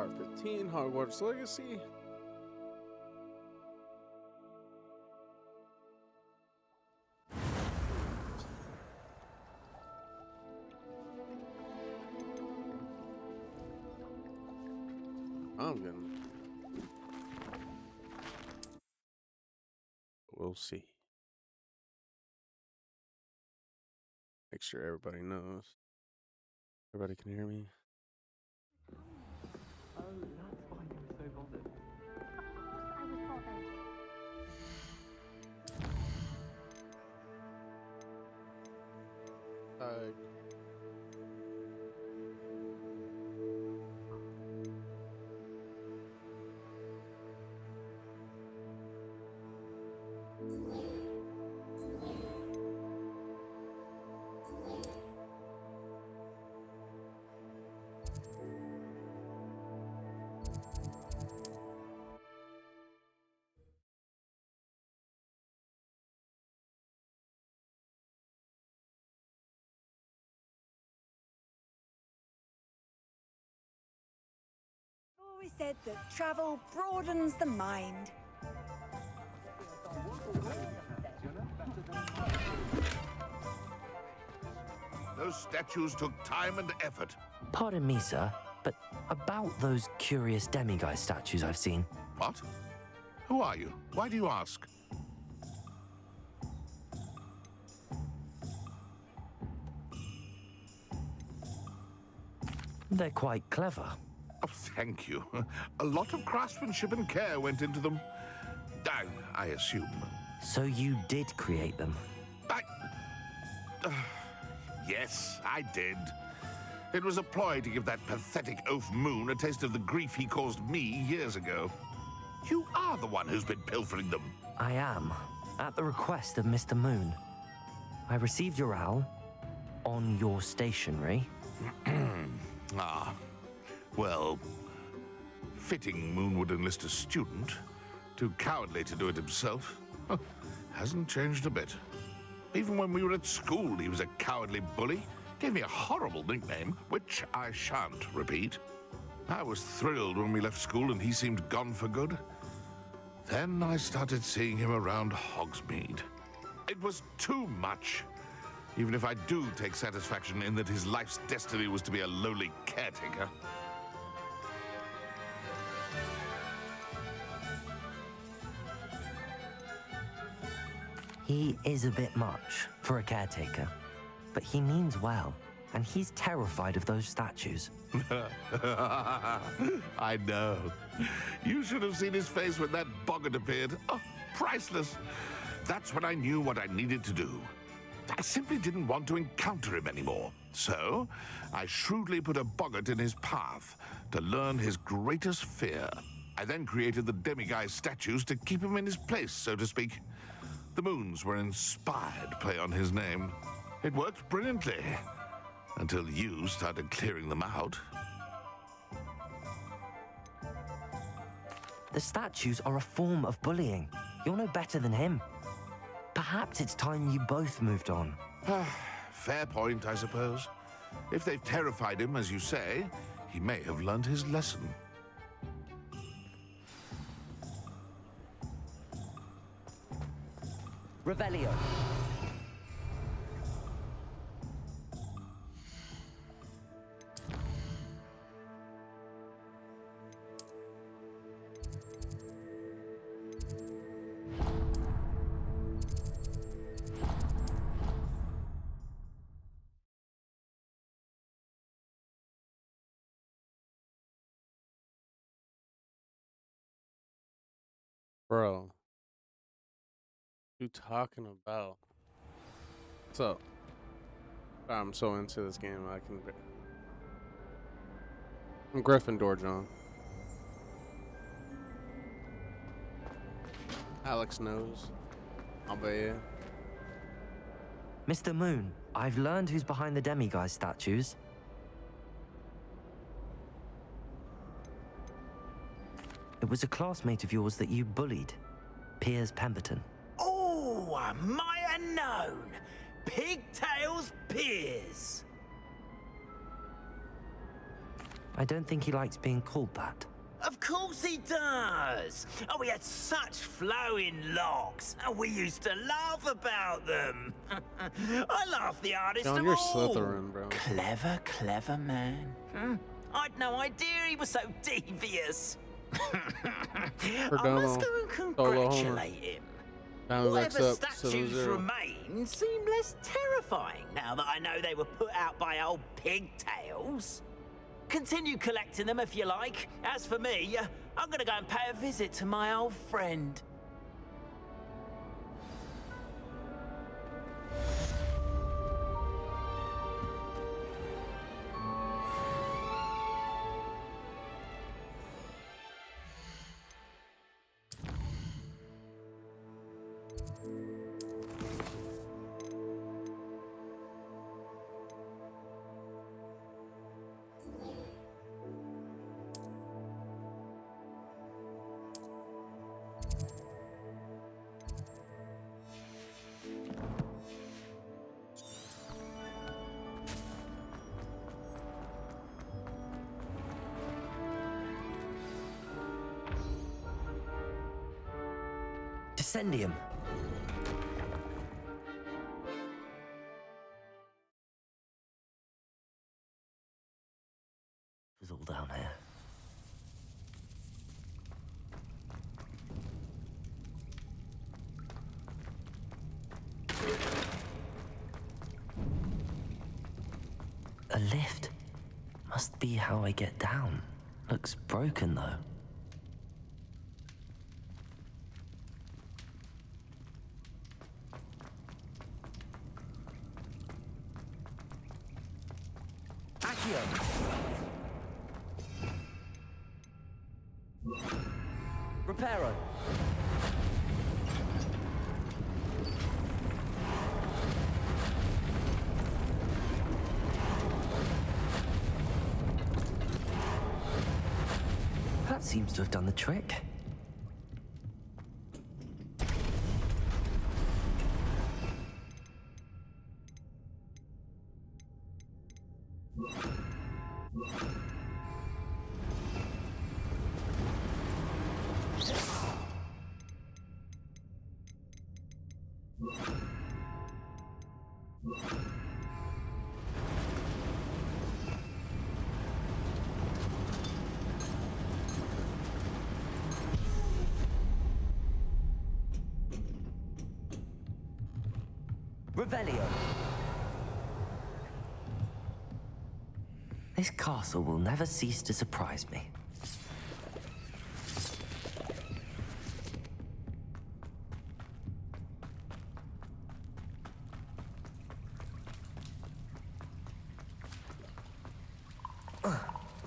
Part 15, Hogwarts Legacy. I'm gonna. We'll see. Make sure everybody knows. Everybody can hear me. Oh, that's why you were so bothered. Of course I was bothered. Always said that travel broadens the mind. Those statues took time and effort. Pardon me, sir, but about those curious Demiguise statues I've seen. What? Who are you? Why do you ask? They're quite clever. Oh, thank you. A lot of craftsmanship and care went into them. I assume. So you did create them? Yes, I did. It was a ploy to give that pathetic oaf Moon a taste of the grief he caused me years ago. You are the one who's been pilfering them. I am, at the request of Mr. Moon. I received your owl on your stationery. Ah, well, fitting Moon would enlist a student. Too cowardly to do it himself. Hasn't changed a bit. Even when we were at school, he was a cowardly bully. Gave me a horrible nickname, which I shan't repeat. I was thrilled when we left school and he seemed gone for good. Then I started seeing him around Hogsmeade. It was too much. Even if I do take satisfaction in that his life's destiny was to be a lowly caretaker. He is a bit much for a caretaker, but he means well, and he's terrified of those statues. I know. You should have seen his face when that boggart appeared. Oh, priceless. That's when I knew what I needed to do. I simply didn't want to encounter him anymore. So, I shrewdly put a boggart in his path to learn his greatest fear. I then created the Demiguise statues to keep him in his place, so to speak. The moons were an inspired play on his name. It worked brilliantly, until you started clearing them out. The statues are a form of bullying. You're no better than him. Perhaps it's time you both moved on. Fair point, I suppose. If they've terrified him, as you say, he may have learned his lesson. Revelio. Bro. You talking about? So, I'm so into this game, I'm Gryffindor, John. Alex knows. I'll bet you. Mr. Moon, I've learned who's behind the Demiguise statues. It was a classmate of yours that you bullied, Piers Pemberton. Oh, I might have known. Pigtails Piers. I don't think he likes being called that. Of course he does. Oh, he had such flowing locks. Oh, we used to laugh about them. I laughed the hardest John, of you're all. Slytherin, bro. Clever, clever man. I'd no idea he was so devious. I must go and congratulate him. Whatever statues remain seem less terrifying now that I know they were put out by old pigtails. Continue collecting them if you like. As for me, I'm gonna go and pay a visit to my old friend. Descendium. It's all down here. A lift. Must be how I get down. Looks broken though. Reparo. That seems to have done the trick. Revelio. This castle will never cease to surprise me.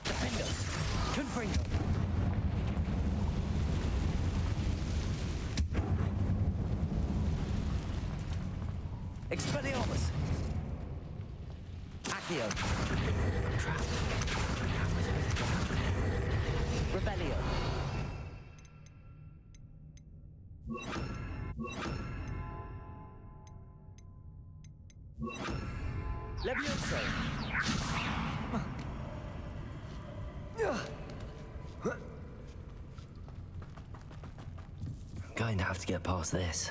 Defender. Confringo. Expelliarmus! Accio! Trap! Rebellion! Levioso! Going to have to get past this.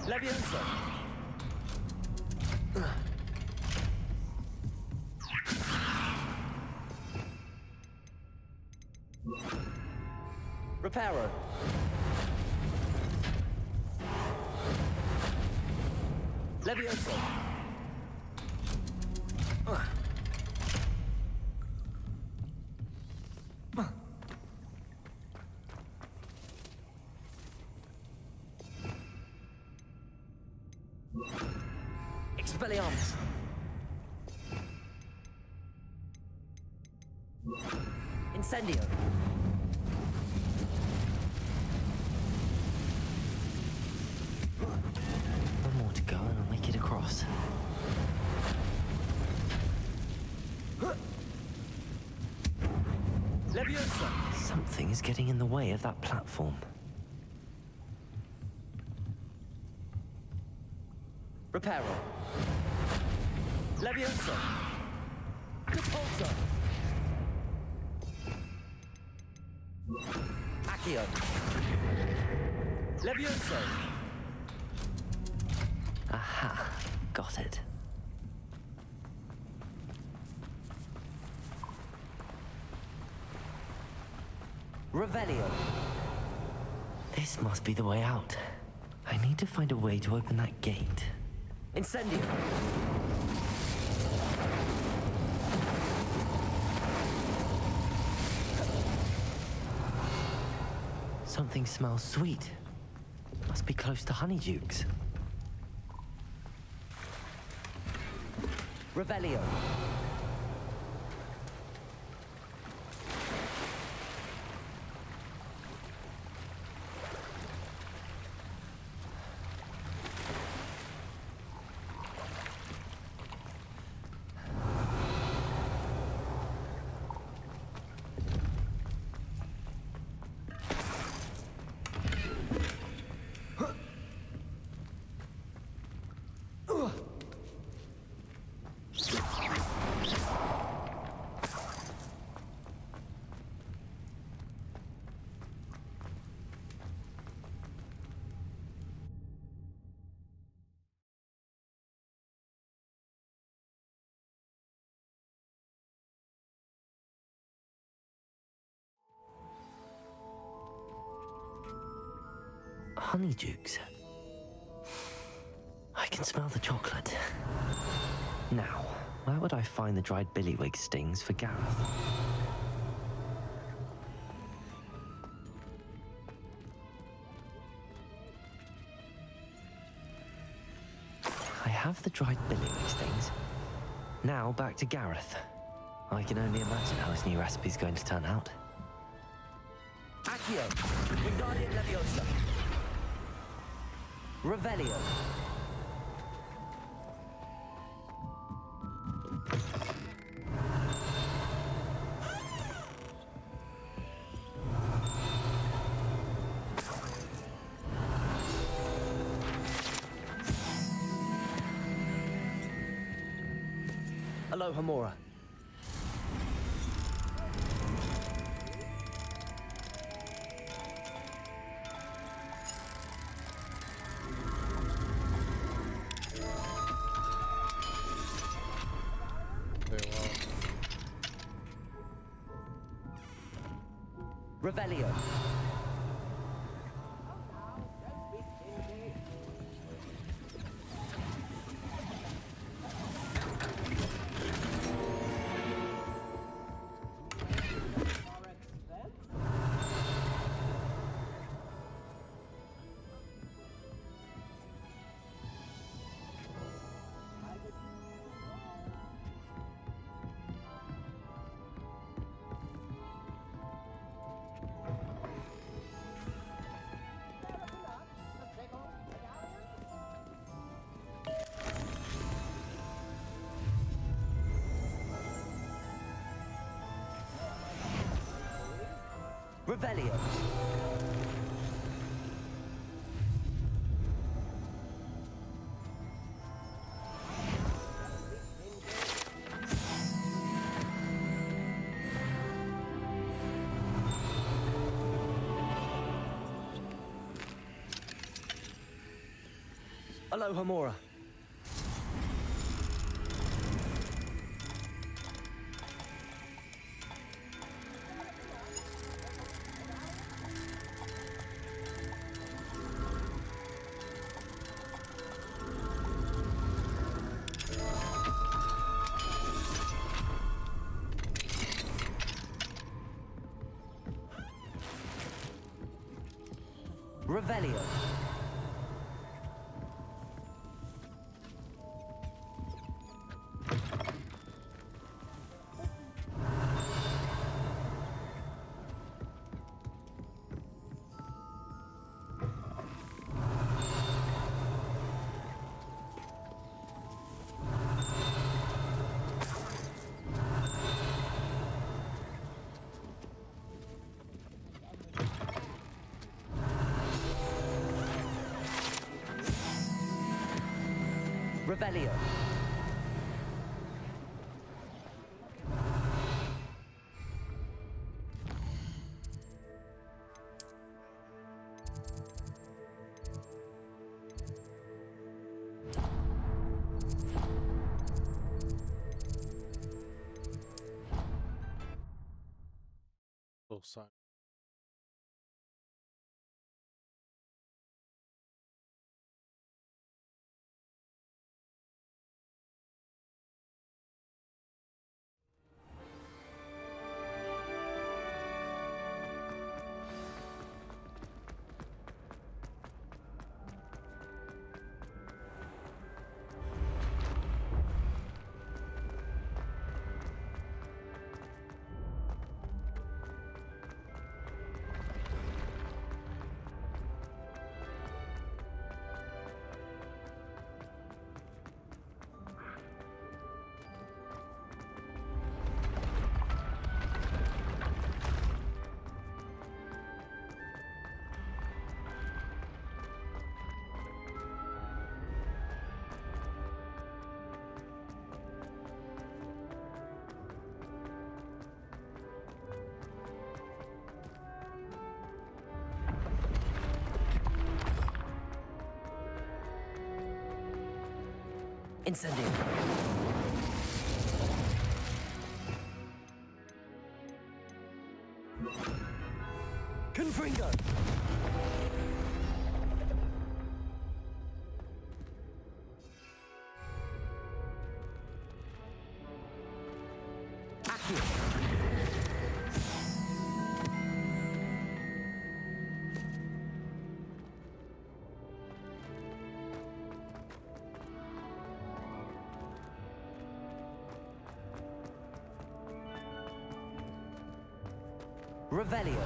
Levioso. Reparo. Levioso. Expelliarmus. Incendio. One more to go and I'll make it across. Leviosa! Something is getting in the way of that platform. Reparo. Leviosa! Depulso! Accio! Levioso! Aha, got it. Revelio. This must be the way out. I need to find a way to open that gate. Incendio! Something smells sweet. Must be close to Honeydukes. Revelio! Honeydukes. I can smell the chocolate. Now, where would I find the dried Billywig stings for Gareth? I have the dried Billywig stings. Now back to Gareth. I can only imagine how his new recipe's going to turn out. Accio! Wingardium Leviosa! Revelio. Alohomora. Revelio. Revelio. Alohomora. Revelio. Revelio. Little side. Incendio. Confringo. Accio. Revelio.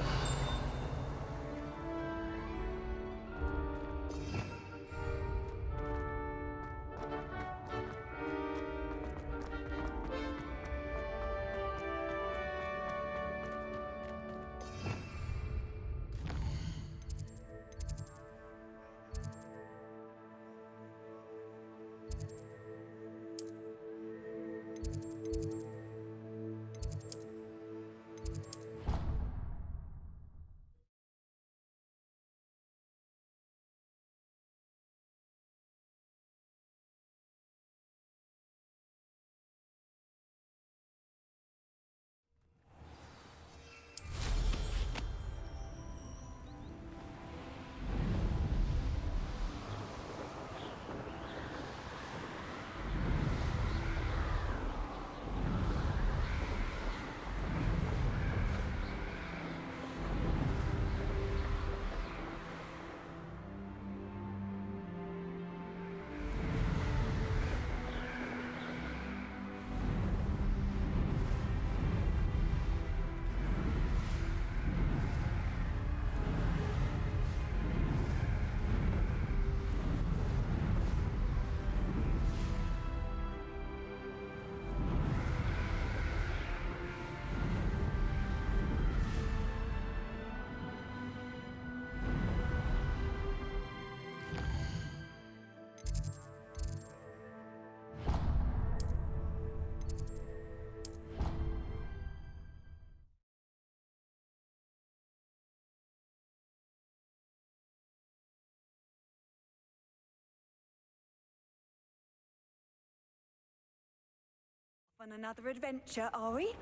On another adventure, are we?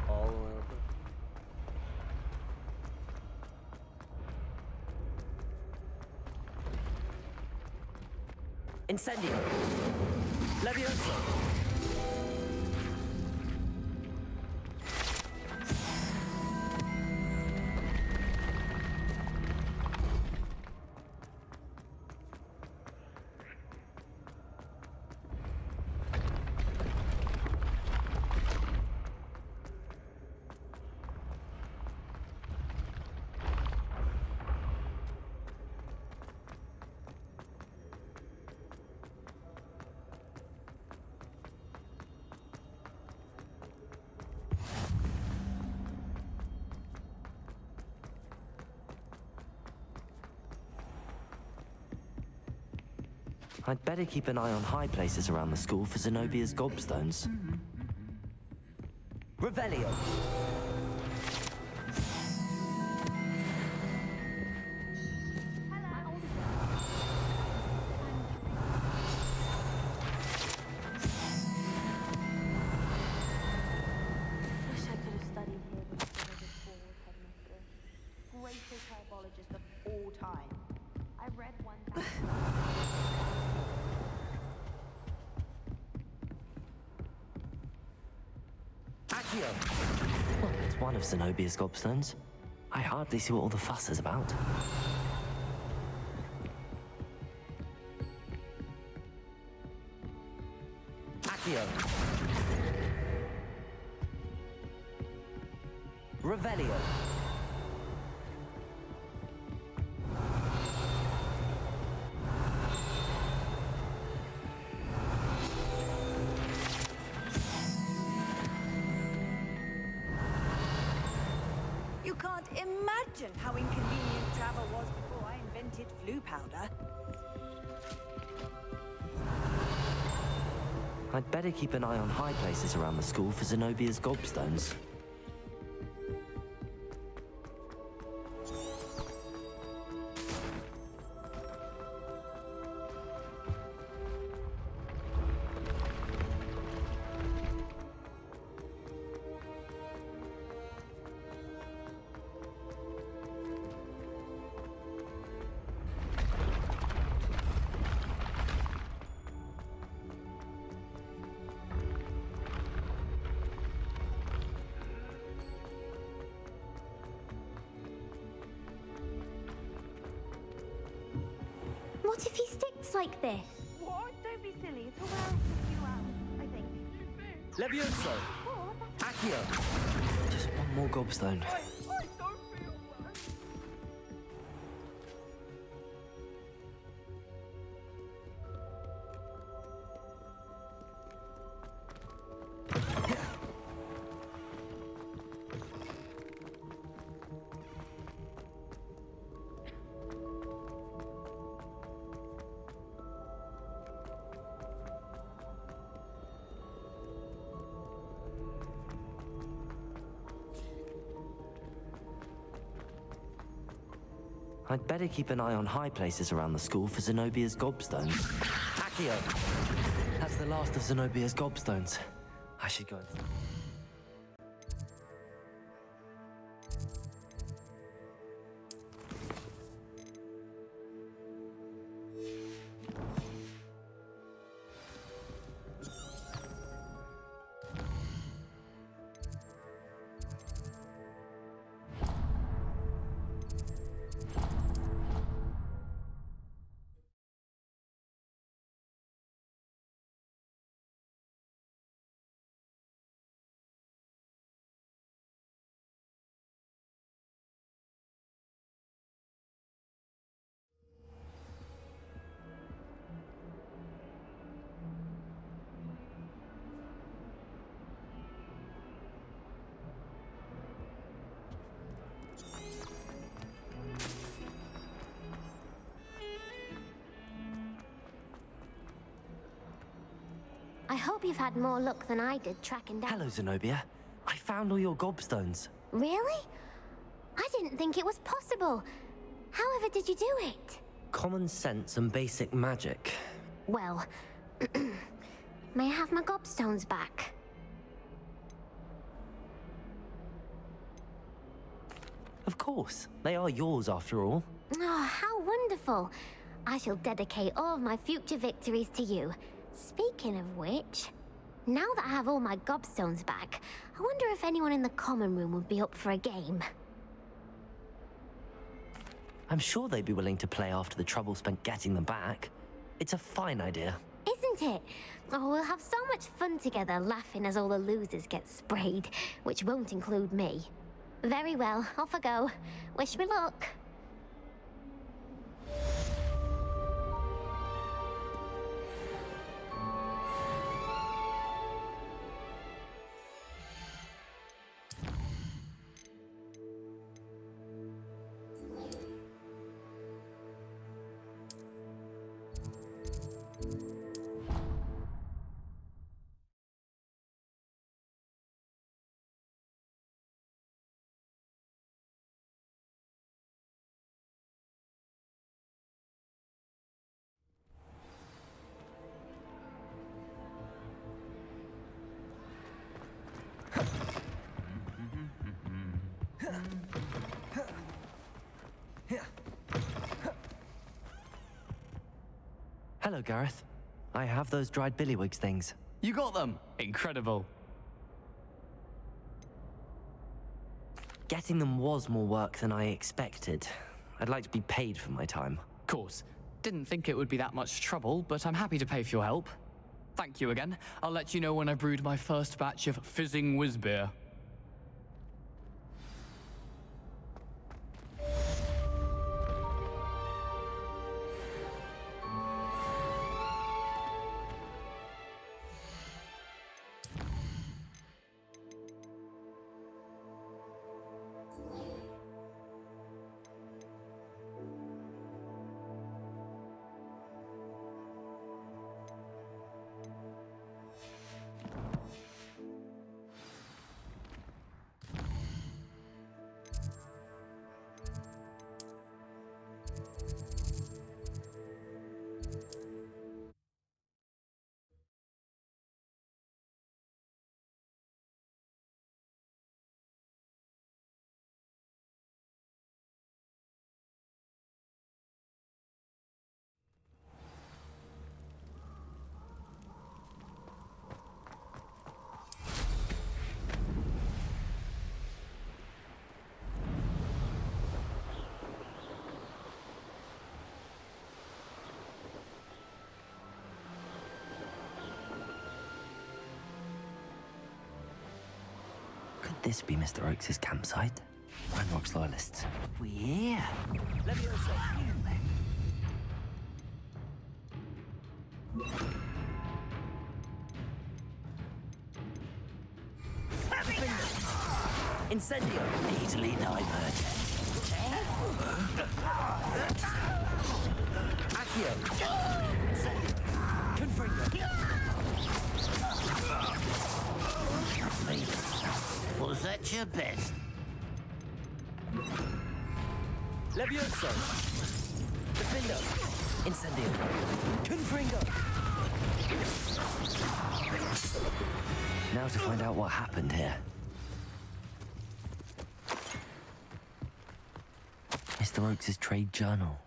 All the way up there. Incendio. Levioso. I'd better keep an eye on high places around the school for Zenobia's Gobstones. Revelio! Wish I could have studied here before I was forward headmistress. Greatest herbologist of all time. I read one that. Well, it's one of Zenobia's Gobstones. I hardly see what all the fuss is about. Accio. Revelio. You can't imagine how inconvenient travel was before I invented flu powder. I'd better keep an eye on high places around the school for Zenobia's Gobstones. What if he sticks like this? What? Don't be silly. It's a well-suited I think. Levioso! Oh, that's Accio! Just one more Gobstone. I don't feel well. I'd better keep an eye on high places around the school for Zenobia's Gobstones. Accio! That's the last of Zenobia's Gobstones. I should go and... I hope you've had more luck than I did tracking down. Hello, Zenobia. I found all your Gobstones. Really? I didn't think it was possible. However did you do it? Common sense and basic magic. Well, may I have my Gobstones back? Of course. They are yours, after all. Oh, how wonderful. I shall dedicate all of my future victories to you. Speaking of which, now that I have all my Gobstones back, I wonder if anyone in the common room would be up for a game. I'm sure they'd be willing to play after the trouble spent getting them back. It's a fine idea. Isn't it? Oh, we'll have so much fun together laughing as all the losers get sprayed, which won't include me. Very well, off I go. Wish me luck. Hello, Gareth. I have those dried Billywig's things. You got them? Incredible. Getting them was more work than I expected. I'd like to be paid for my time. Course. Didn't think it would be that much trouble, but I'm happy to pay for your help. Thank you again. I'll let you know when I brewed my first batch of fizzing whiz-beer. Could this be Mr. Oakes' campsite? Ranrock's loyalists. We're here. Leviosa. Incendio! Easily diverted. Accio! Incendio! Confringo! Was that your best? Levioso! Defendo! Incendio! Confringo! Now to find out what happened here. Mr. Oakes' trade journal.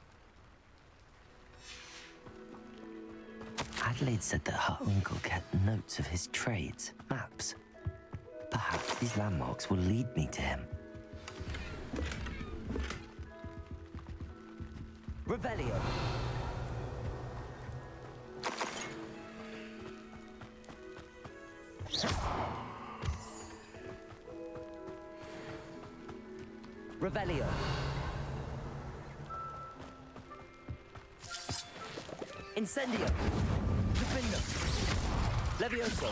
Adelaide said that her uncle kept notes of his trades, maps. Perhaps these landmarks will lead me to him. Revelio. Revelio. Incendio. Defendo. Levioso.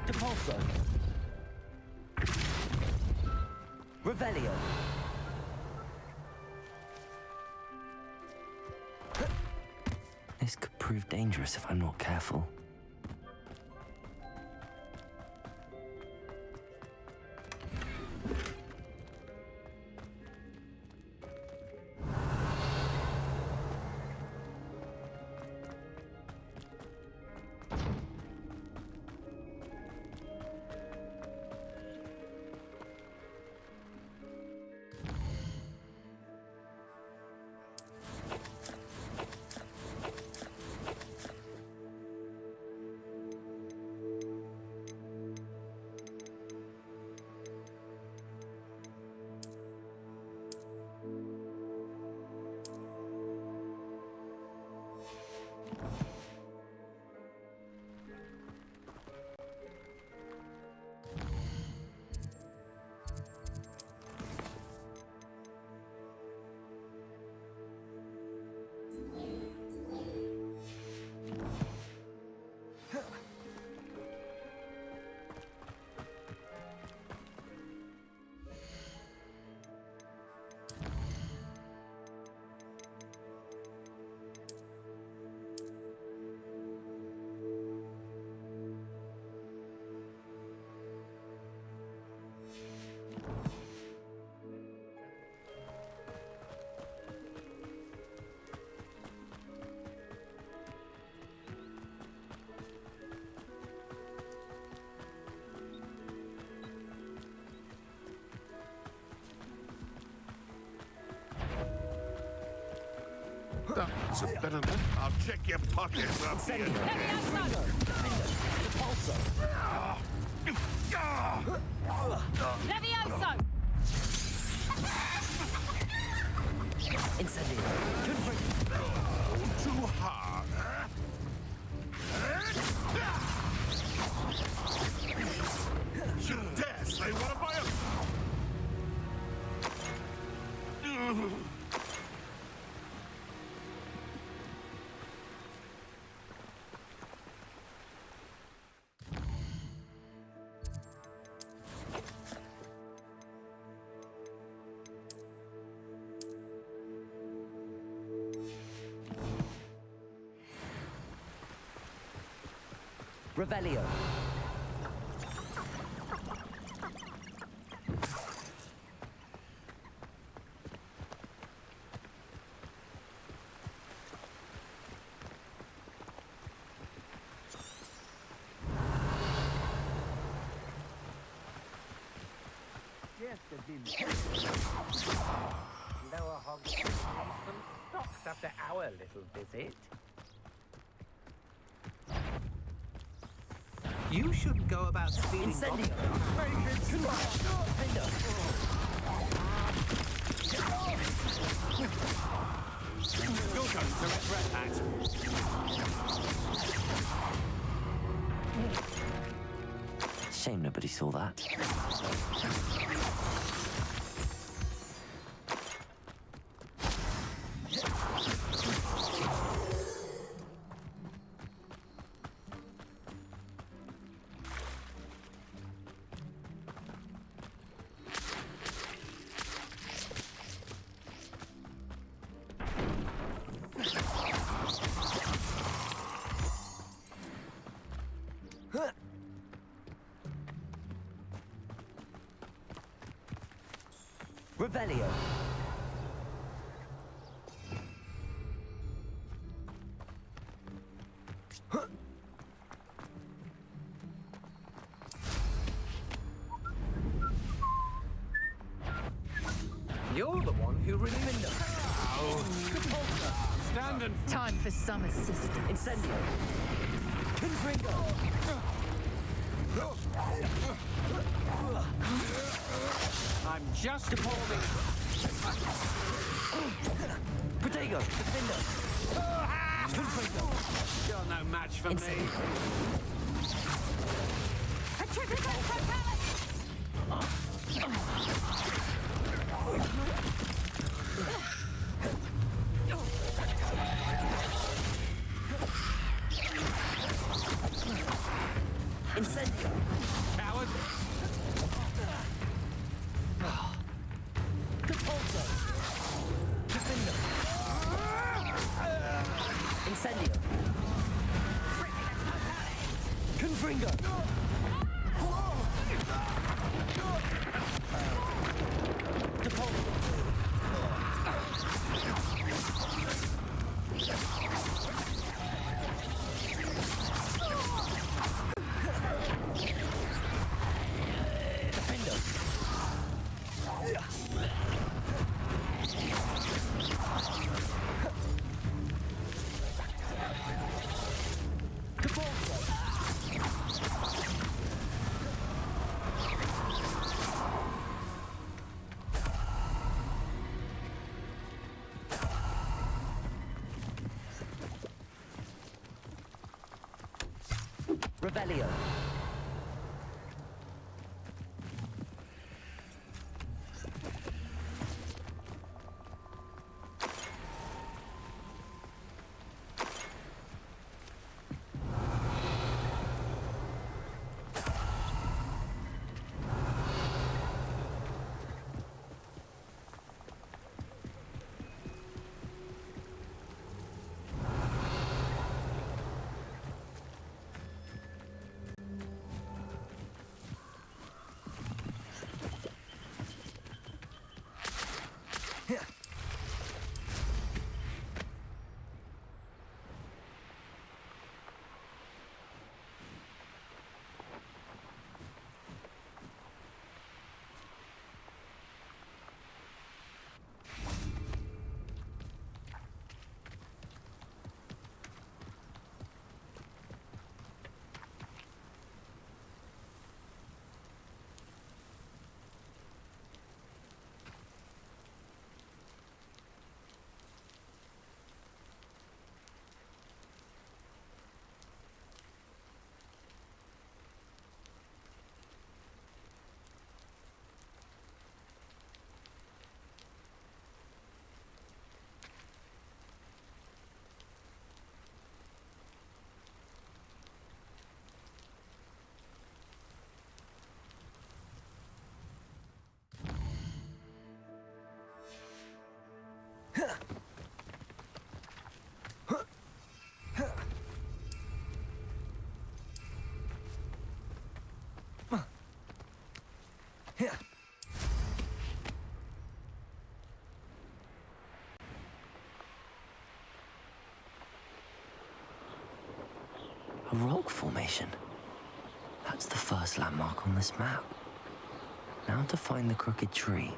Depulso. Revelio. This could prove dangerous if I'm not careful. It's a better than I'll check your pockets up here. Levioso! Incendio. Too hard. You dare say what am I? Revelio. Lower Hogsmeade needs some stocks after our little visit. You shouldn't go about stealing Incendio. You're going to regret that. Shame nobody saw that. Revelio. You're the one who really Stand and Time for some assistance. Incendio. Confringo. I'm just appalling. Protego. Defender. Confringo. You're no match for me. Incendio. Coward. Compulso. Defender. Incendio. Confringo. Depulso. Defender. Revelio. A rock formation. That's the first landmark on this map. Now to find the crooked tree.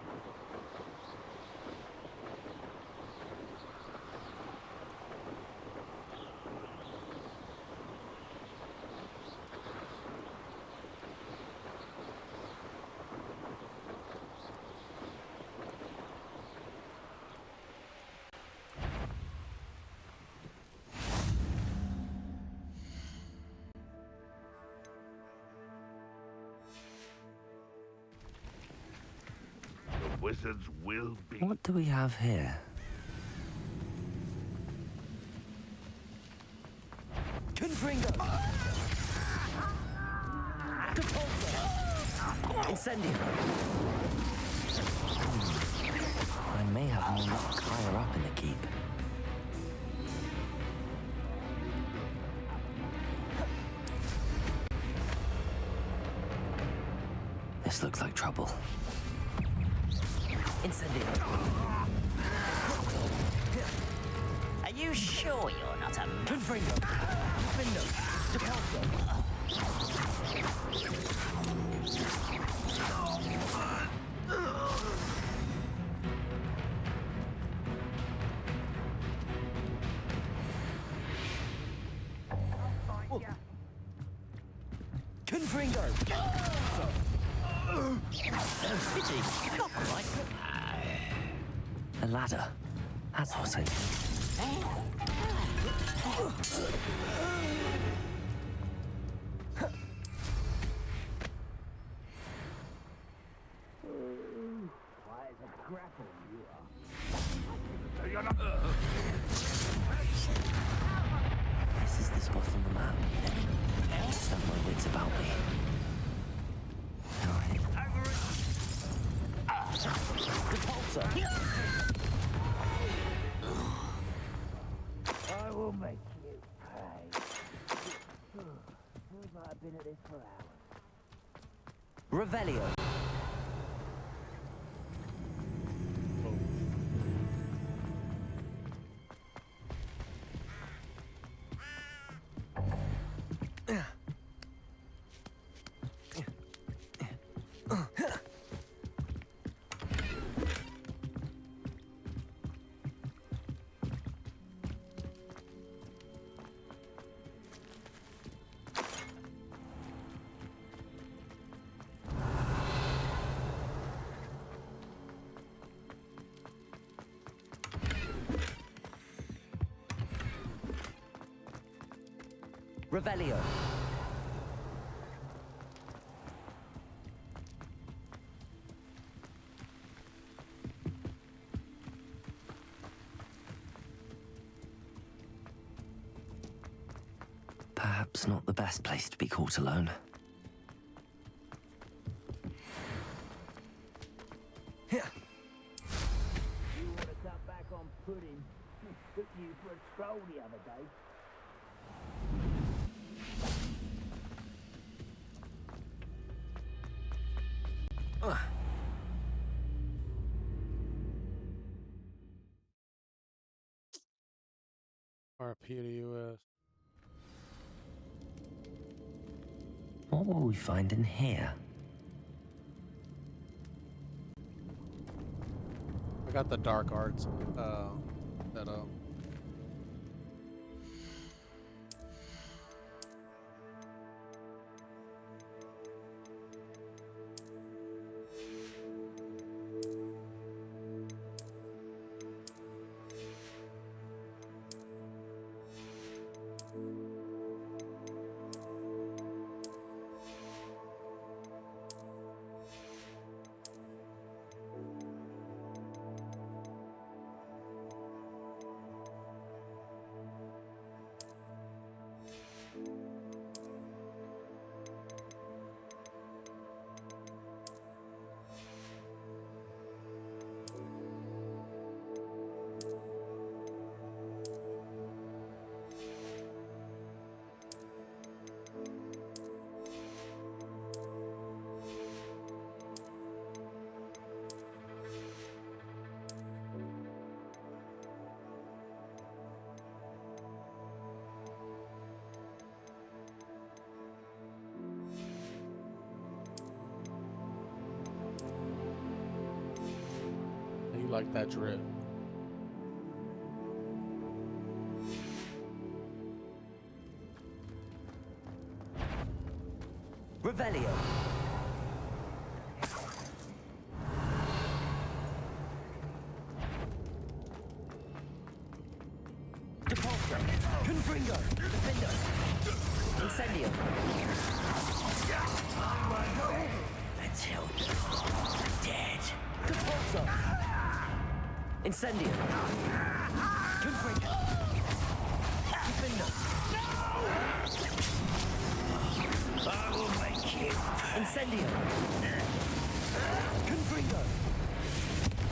Wizards will be. What do we have here? Confringo! Depulso! Incendio! I may have more luck higher up in the keep. This looks like trouble. Incendio. Are you sure you're not a... Confringo. Confringo. Depulso. Confringo. Pity. Not quite. A ladder. That's what I need. This is the spot on the map. Just have my wits about me. Now hit. Repulsor. I will make you pay. Feels like I've been at this for hours. Revelio. Revelio. Perhaps not the best place to be caught alone. You want to cut back on pudding? Took you for a stroll the other day. RP to US. What will we find in here? I got the dark arts set up. you like that drip. Revelio. Depulso. Confringo. Defender. Incendio. Until you're dead. Depulso. Incendio. Confringo. Defender. I will make you. Incendio. Confringo.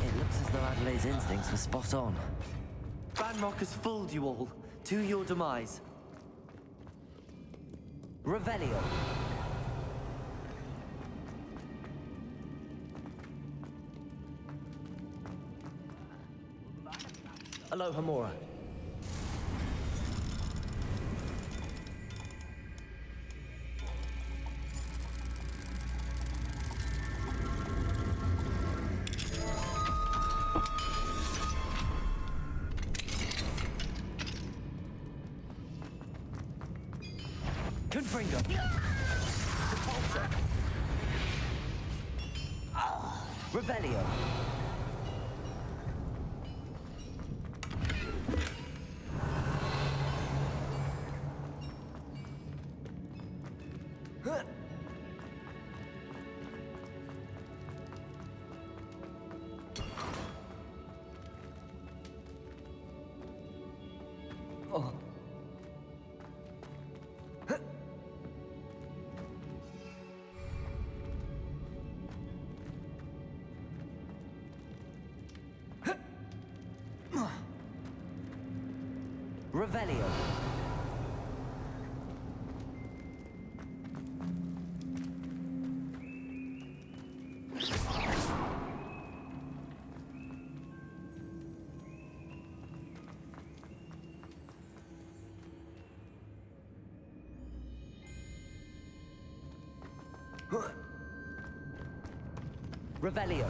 It looks as though Adelaide's instincts were spot on. Banrock has fooled you all. To your demise. Revelio. Aloha Mora. Confringo. Depulso. Revelio. Revelio. Revelio.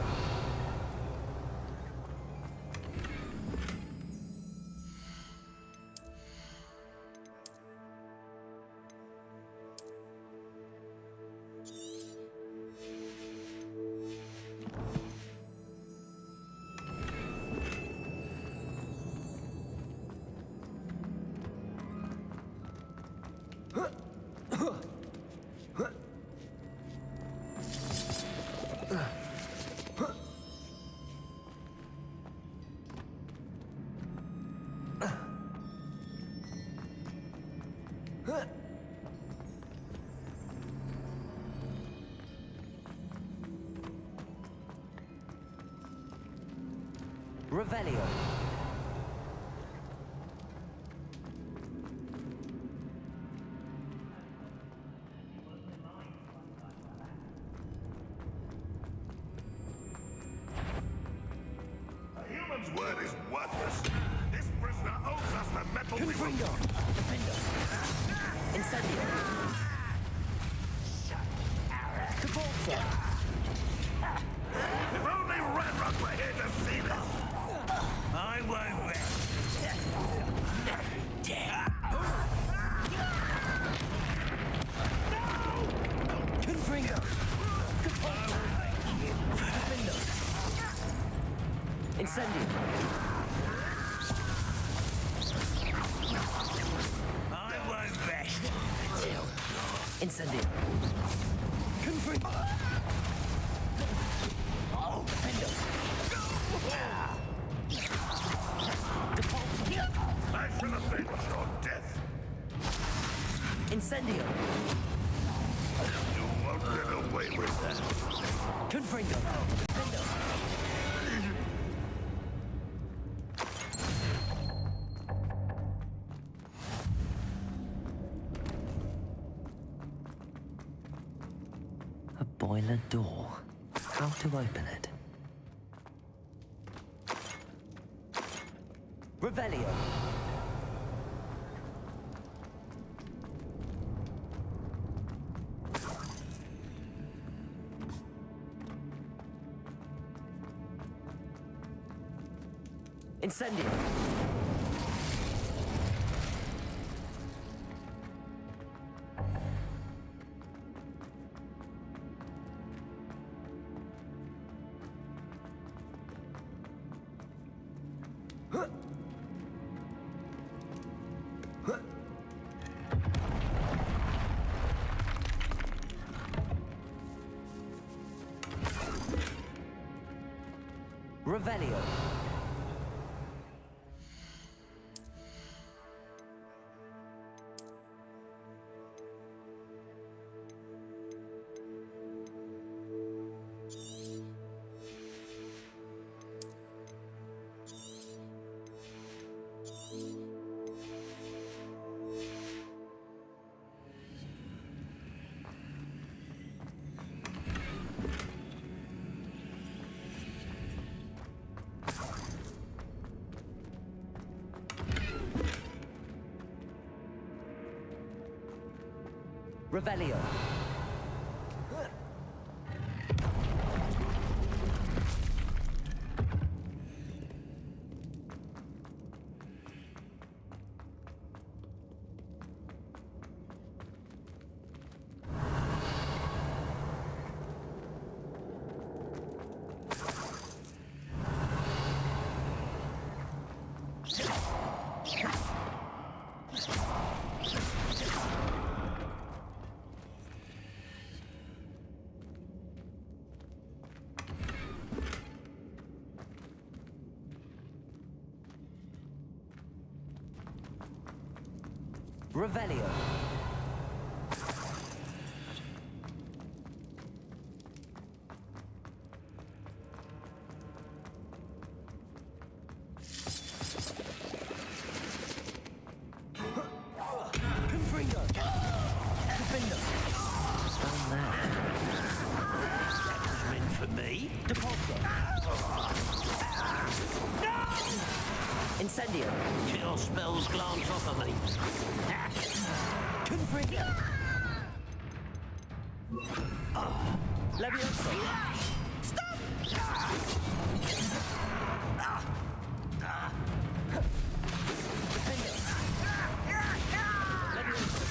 Revelio. A human's word is worthless. This prisoner owes us the metal we were... Confringo. Defender. Incendio. Depulso. If only Ranrock were here to see this! I won't rest. Confringo. Depulso. Defender. Incendio. I won't rest. Incendio. Confringo. Defender. I shall avenge your death. Incendio. You won't get away with that. Confringo. Defender. A boiler door. How to open it? Revelio. Incendio. Revelio. Revelio. Revelio. Confringo. Gryffindor. Stand there. That was meant for me. Depulso. Incendio. Your spells glance off of me. Confringo. Levioso. Stop! Defender. Levioso.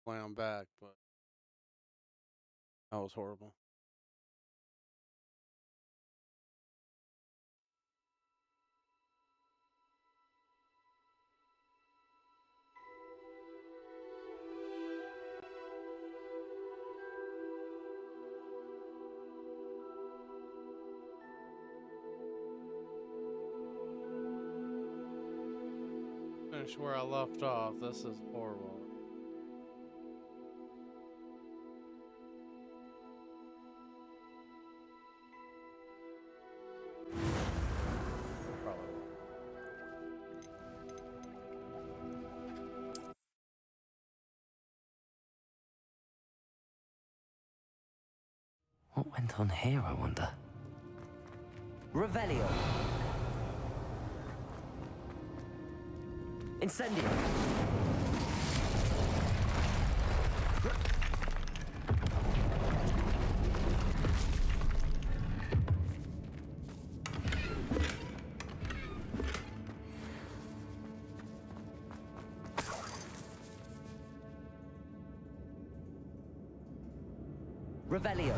Way I'm back, but that was horrible. Finish where I left off. This is horrible. What went on here, I wonder? Revelio. Incendio. Revelio.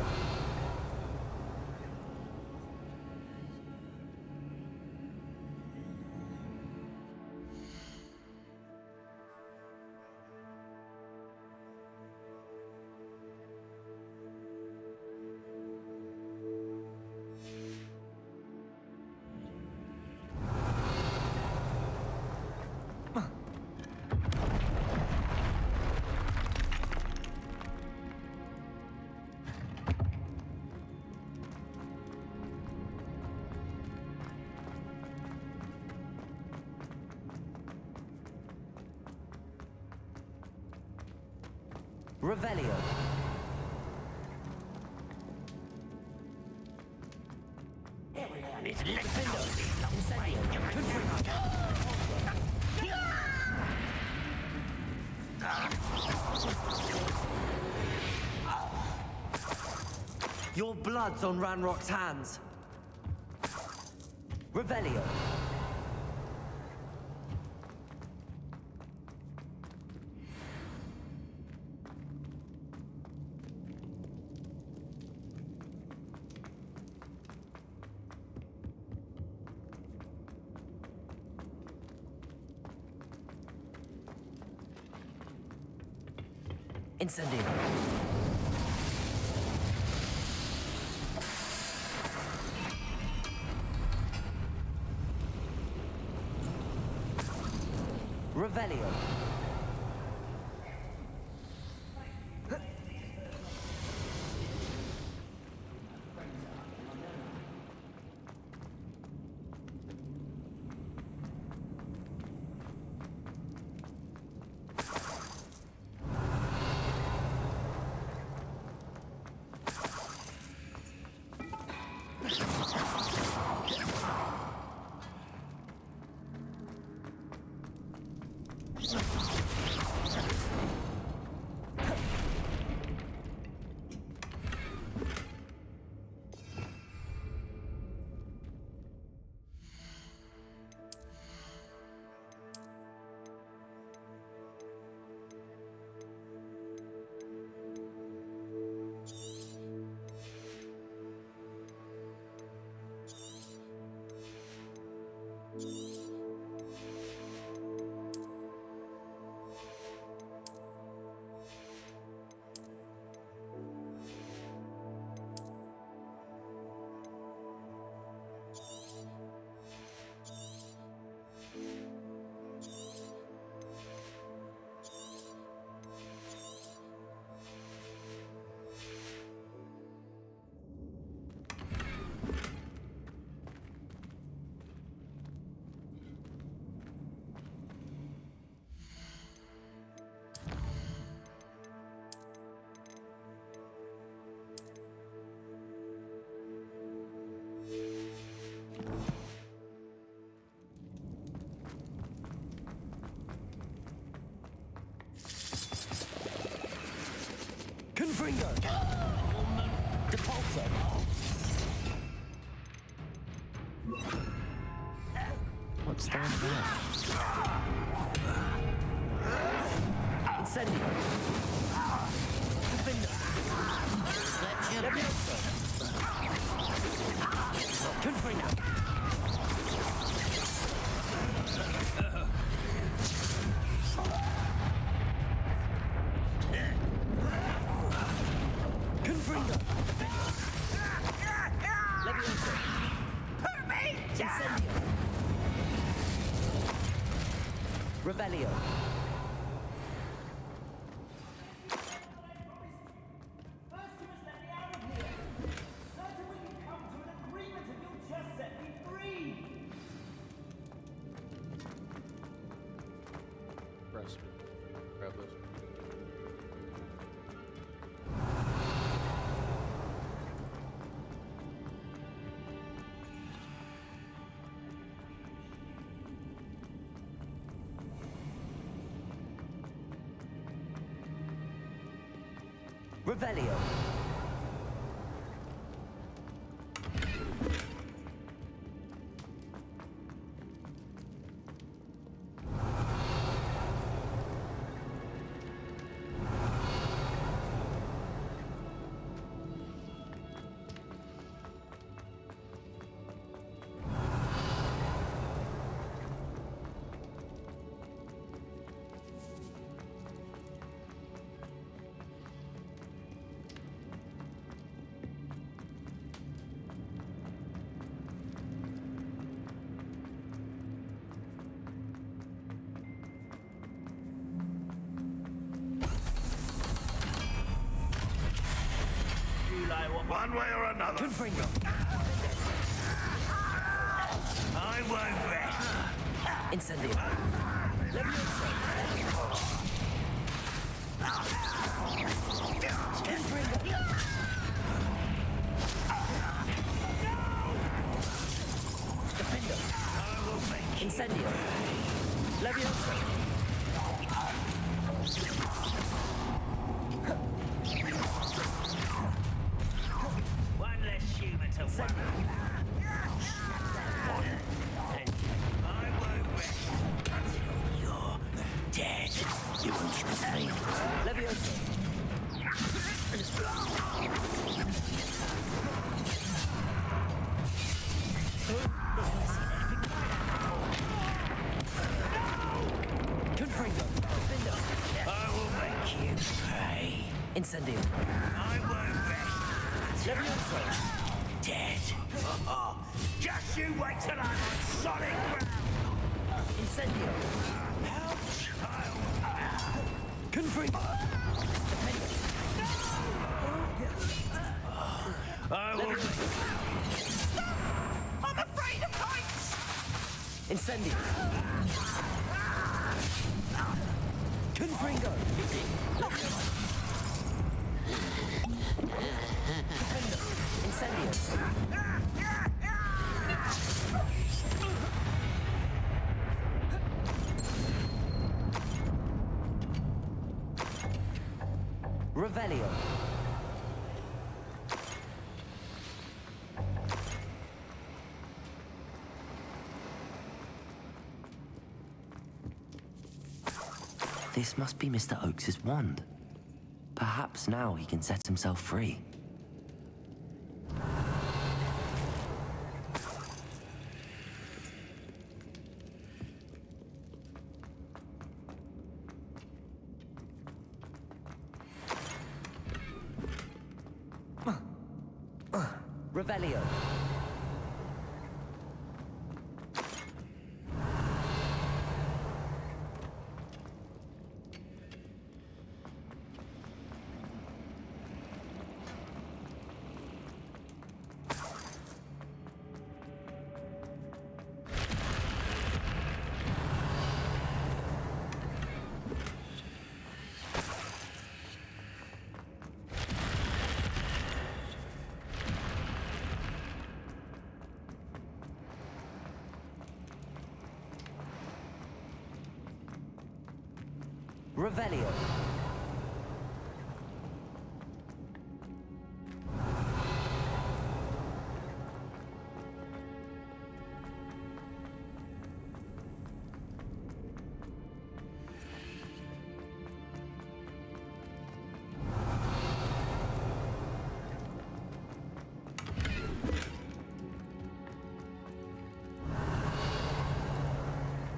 Revelio. Your blood's on Ranrock's hands. Revelio. Incendio. Revelio. Confringo! Depulso! What's that there? Incendio! Defender! Levioso! Confringo! Confringo! Levioso! Put me down! Incendio! Revelio! Grab this. Revelio. One way or another. Confringo. I won't rest. Incendio. Leviosa. Confringo. Defendo. Incendio. Leviosa. Incendio. I won't rest. Leviosa. Dead. Just you wait till I'm on solid ground. Incendio. Help, child. Confringo. I will. I'm afraid of heights. Incendio. Confringo. Incendio. Revelio. This must be Mr. Oakes's wand. Perhaps now he can set himself free. Revelio. Revelio.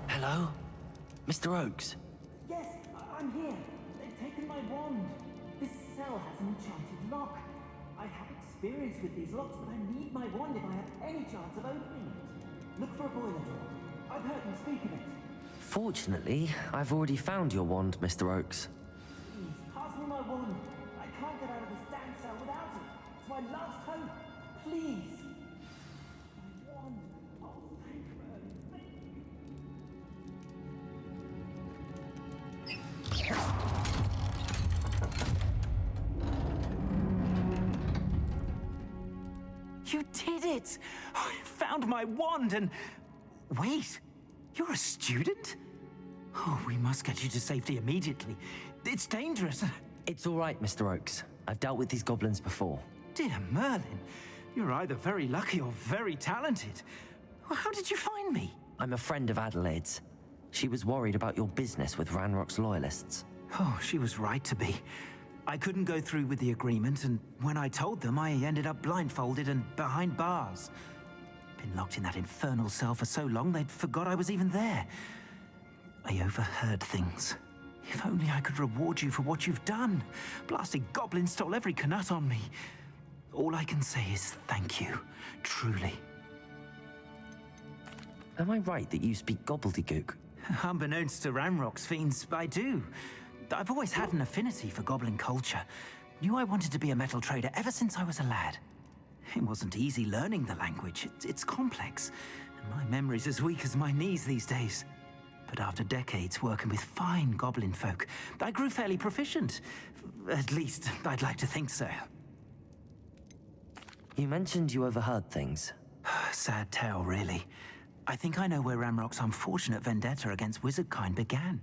Hello? Mr. Oakes? Yes, I'm here. They've taken my wand. This cell has an enchanted lock. I have experience with these locks, but I need my wand if I have any chance of opening it. Look for a boiler door. I've heard them speak of it. Fortunately, I've already found your wand, Mr. Oakes. Please, pass me my wand. I can't get out of this damn cell without it. It's my last hope. Please. My wand. Oh, thank you. You did it! I found my wand and... Wait, you're a student? Oh, we must get you to safety immediately. It's dangerous. It's all right, Mr. Oakes. I've dealt with these goblins before. Dear Merlin, you're either very lucky or very talented. How did you find me? I'm a friend of Adelaide's. She was worried about your business with Ranrock's loyalists. Oh, she was right to be. I couldn't go through with the agreement, and when I told them, I ended up blindfolded and behind bars. Been locked in that infernal cell for so long, they'd forgot I was even there. I overheard things. If only I could reward you for what you've done. Blasted goblin stole every Knut on me. All I can say is thank you, truly. Am I right that you speak gobbledygook? Unbeknownst to Ranrock's fiends, I do. I've always had an affinity for goblin culture. Knew I wanted to be a metal trader ever since I was a lad. It wasn't easy learning the language. It's complex, and my memory's as weak as my knees these days. But after decades working with fine goblin folk, I grew fairly proficient. At least, I'd like to think so. You mentioned you overheard things. Sad tale, really. I think I know where Ranrock's unfortunate vendetta against wizardkind began.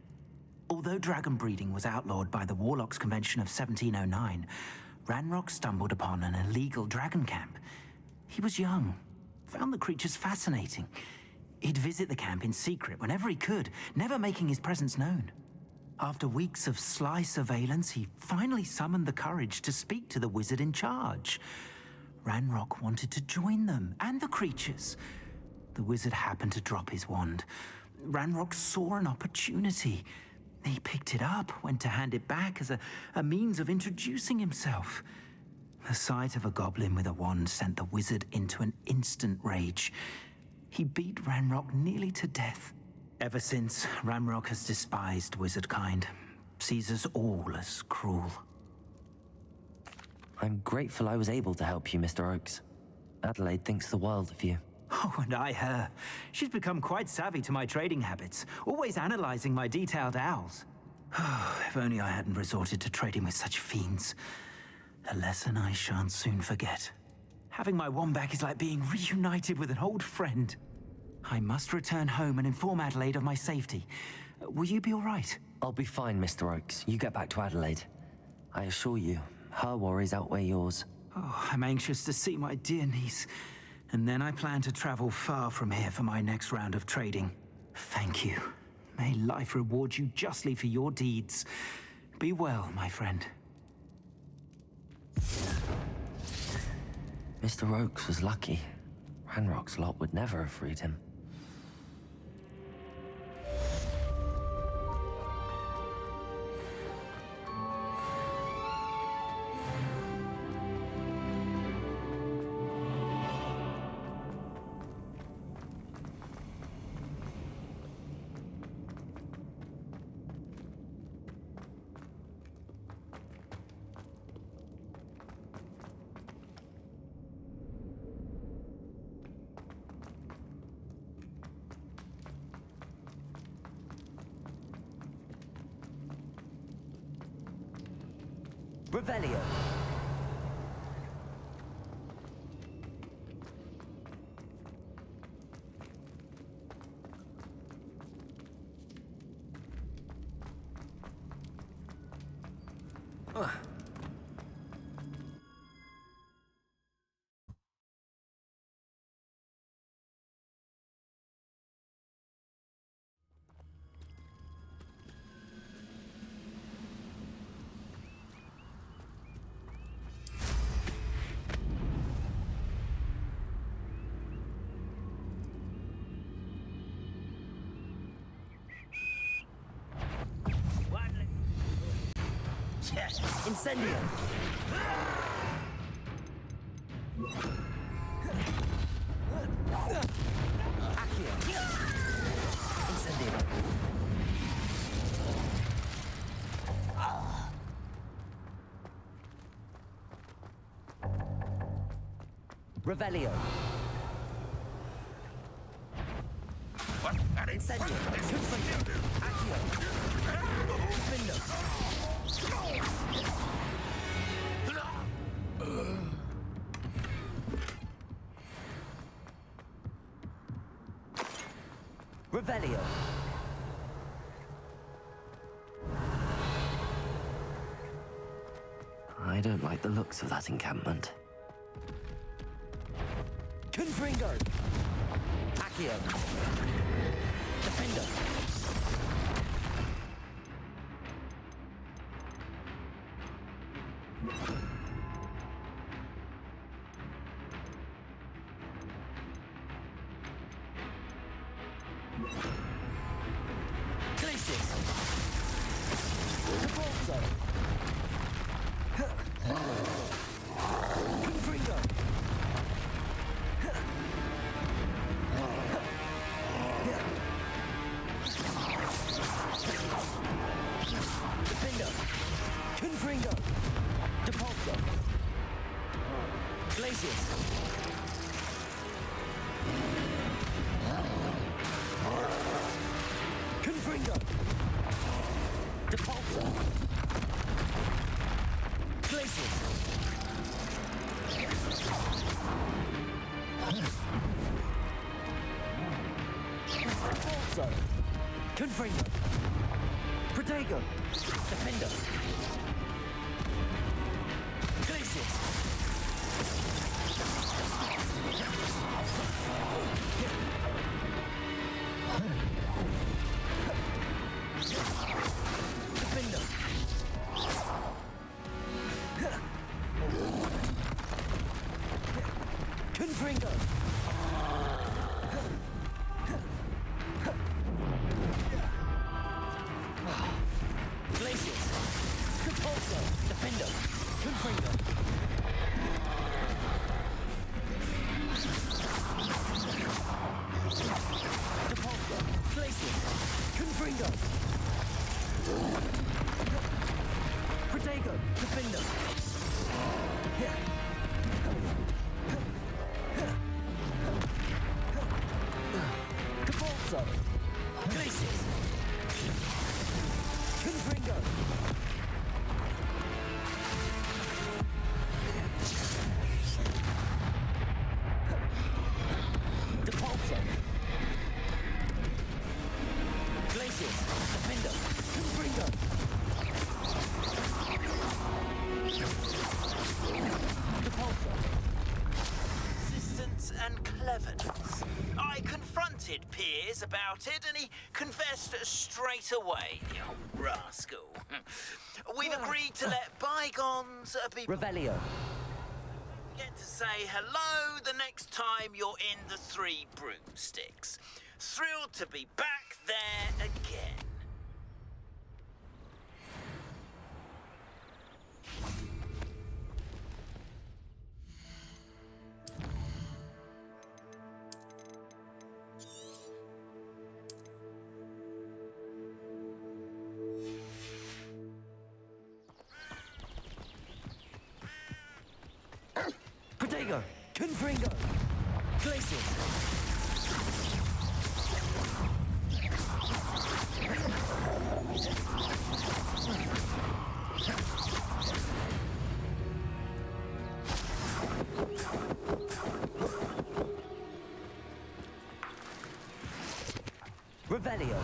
Although dragon breeding was outlawed by the Warlocks Convention of 1709, Ranrock stumbled upon an illegal dragon camp. He was young, found the creatures fascinating. He'd visit the camp in secret whenever he could, never making his presence known. After weeks of sly surveillance, he finally summoned the courage to speak to the wizard in charge. Ranrock wanted to join them, and the creatures. The wizard happened to drop his wand. Ranrock saw an opportunity. He picked it up, went to hand it back as a means of introducing himself. The sight of a goblin with a wand sent the wizard into an instant rage. He beat Ranrock nearly to death. Ever since, Ranrock has despised wizardkind, sees us all as cruel. I'm grateful I was able to help you, Mr. Oakes. Adelaide thinks the world of you. Oh, and I her. She's become quite savvy to my trading habits, always analyzing my detailed owls. If only I hadn't resorted to trading with such fiends. A lesson I shan't soon forget. Having my wand back is like being reunited with an old friend. I must return home and inform Adelaide of my safety. Will you be all right? I'll be fine, Mr. Oakes. You get back to Adelaide. I assure you, her worries outweigh yours. Oh, I'm anxious to see my dear niece. And then I plan to travel far from here for my next round of trading. Thank you. May life reward you justly for your deeds. Be well, my friend. Mr. Oakes was lucky. Ranrock's lot would never have freed him. Revelio. Incendio! Accio! Incendio! Revelio! What? Incendio! Accio! Findo! Revelio. I don't like like the looks of that encampment. Confringo! Accio! Defender! Confringo! Protego! Defender! Glacius! Defender! Confringo! Piers about it, and he confessed straight away, the old rascal. We've agreed to let bygones be... Revelio. Get to say hello the next time you're in the Three Broomsticks. Thrilled to be back there again. Protego! Confringo! Glacius! Revelio!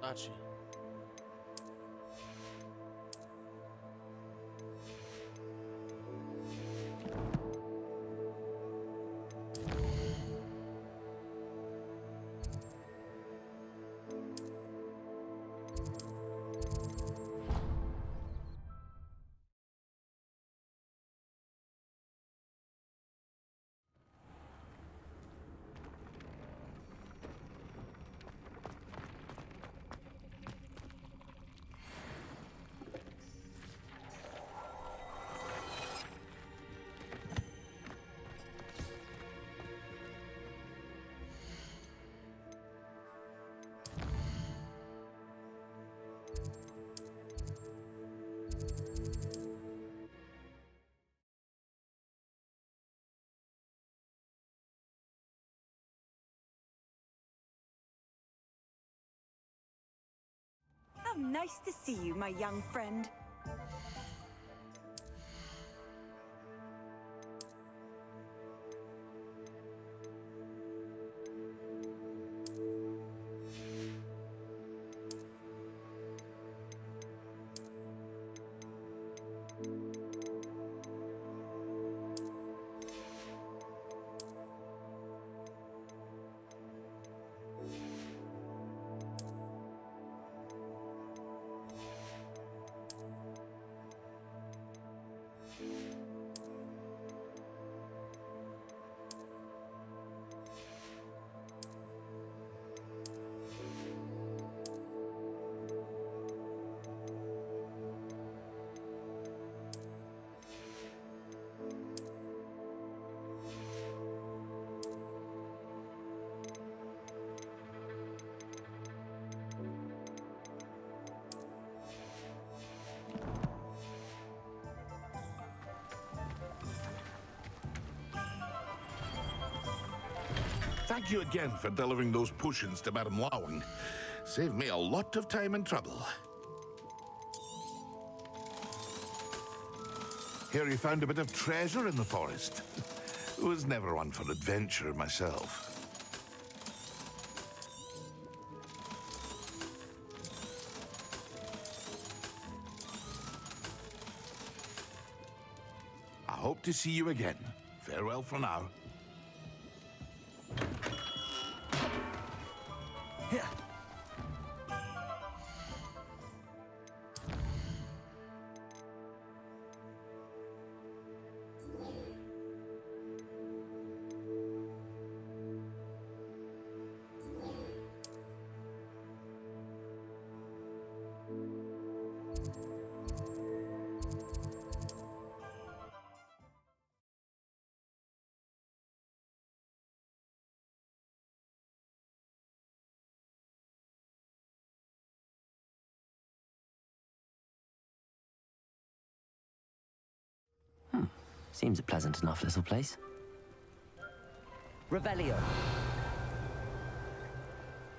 Archie. How nice to see you, my young friend. Thank you again for delivering those potions to Madame Lowing. Saved me a lot of time and trouble. Hear you found a bit of treasure in the forest. Was never one for adventure myself. I hope to see you again. Farewell for now. Seems a pleasant enough little place. Revelio.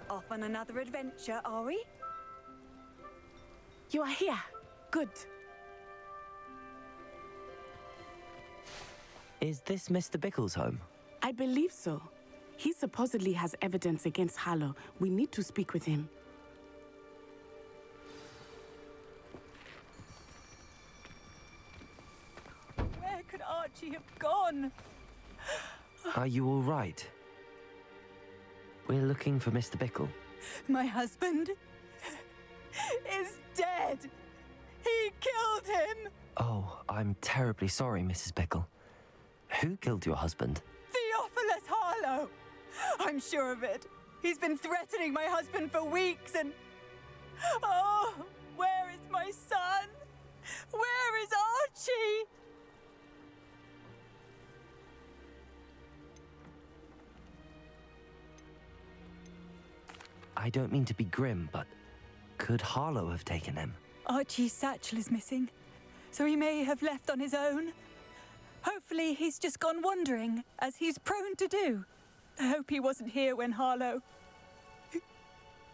Off on another adventure, are we? You are here. Good. Is this Mr. Bickle's home? I believe so. He supposedly has evidence against Harlow. We need to speak with him. Where could Archie have gone? Are you all right? We're looking for Mr. Bickle. My husband is dead. He killed him. Oh, I'm terribly sorry, Mrs. Bickle. Who killed your husband? Theophilus Harlow. I'm sure of it. He's been threatening my husband for weeks and... Oh, where is my son? Where is Archie? I don't mean to be grim, but could Harlow have taken him? Archie's satchel is missing, so he may have left on his own. Hopefully he's just gone wandering, as he's prone to do. I hope he wasn't here when Harlow...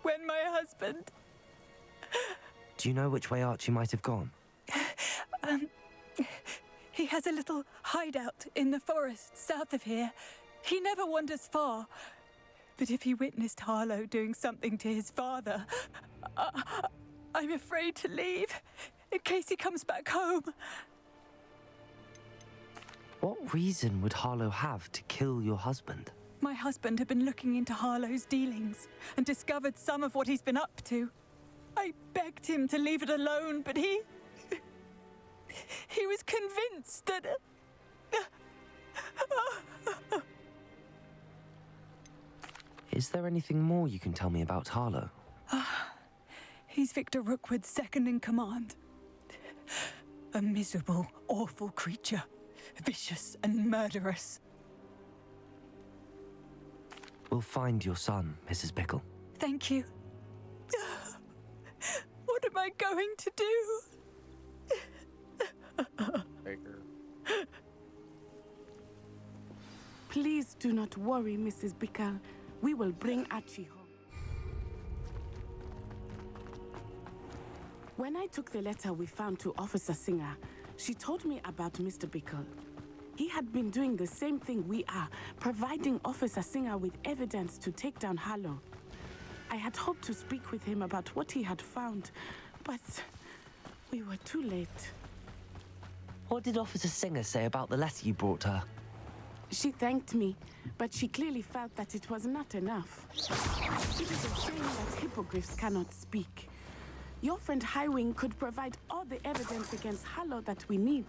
when my husband... Do you know which way Archie might have gone? He has a little hideout in the forest south of here. He never wanders far. But if he witnessed Harlow doing something to his father, I'm afraid to leave, in case he comes back home. What reason would Harlow have to kill your husband? My husband had been looking into Harlow's dealings and discovered some of what he's been up to. I begged him to leave it alone, but he was convinced that... Is there anything more you can tell me about Harlow? He's Victor Rookwood's second in command. A miserable, awful creature. Vicious and murderous. We'll find your son, Mrs. Bickle. Thank you. What am I going to do? Baker. Please do not worry, Mrs. Bickle. We will bring Archie home. When I took the letter we found to Officer Singer, she told me about Mr. Bickle. He had been doing the same thing we are, providing Officer Singer with evidence to take down Harlow. I had hoped to speak with him about what he had found, but we were too late. What did Officer Singer say about the letter you brought her? She thanked me, but she clearly felt that it was not enough. It is a shame that hippogriffs cannot speak. Your friend Highwing could provide all the evidence against Harlow that we need.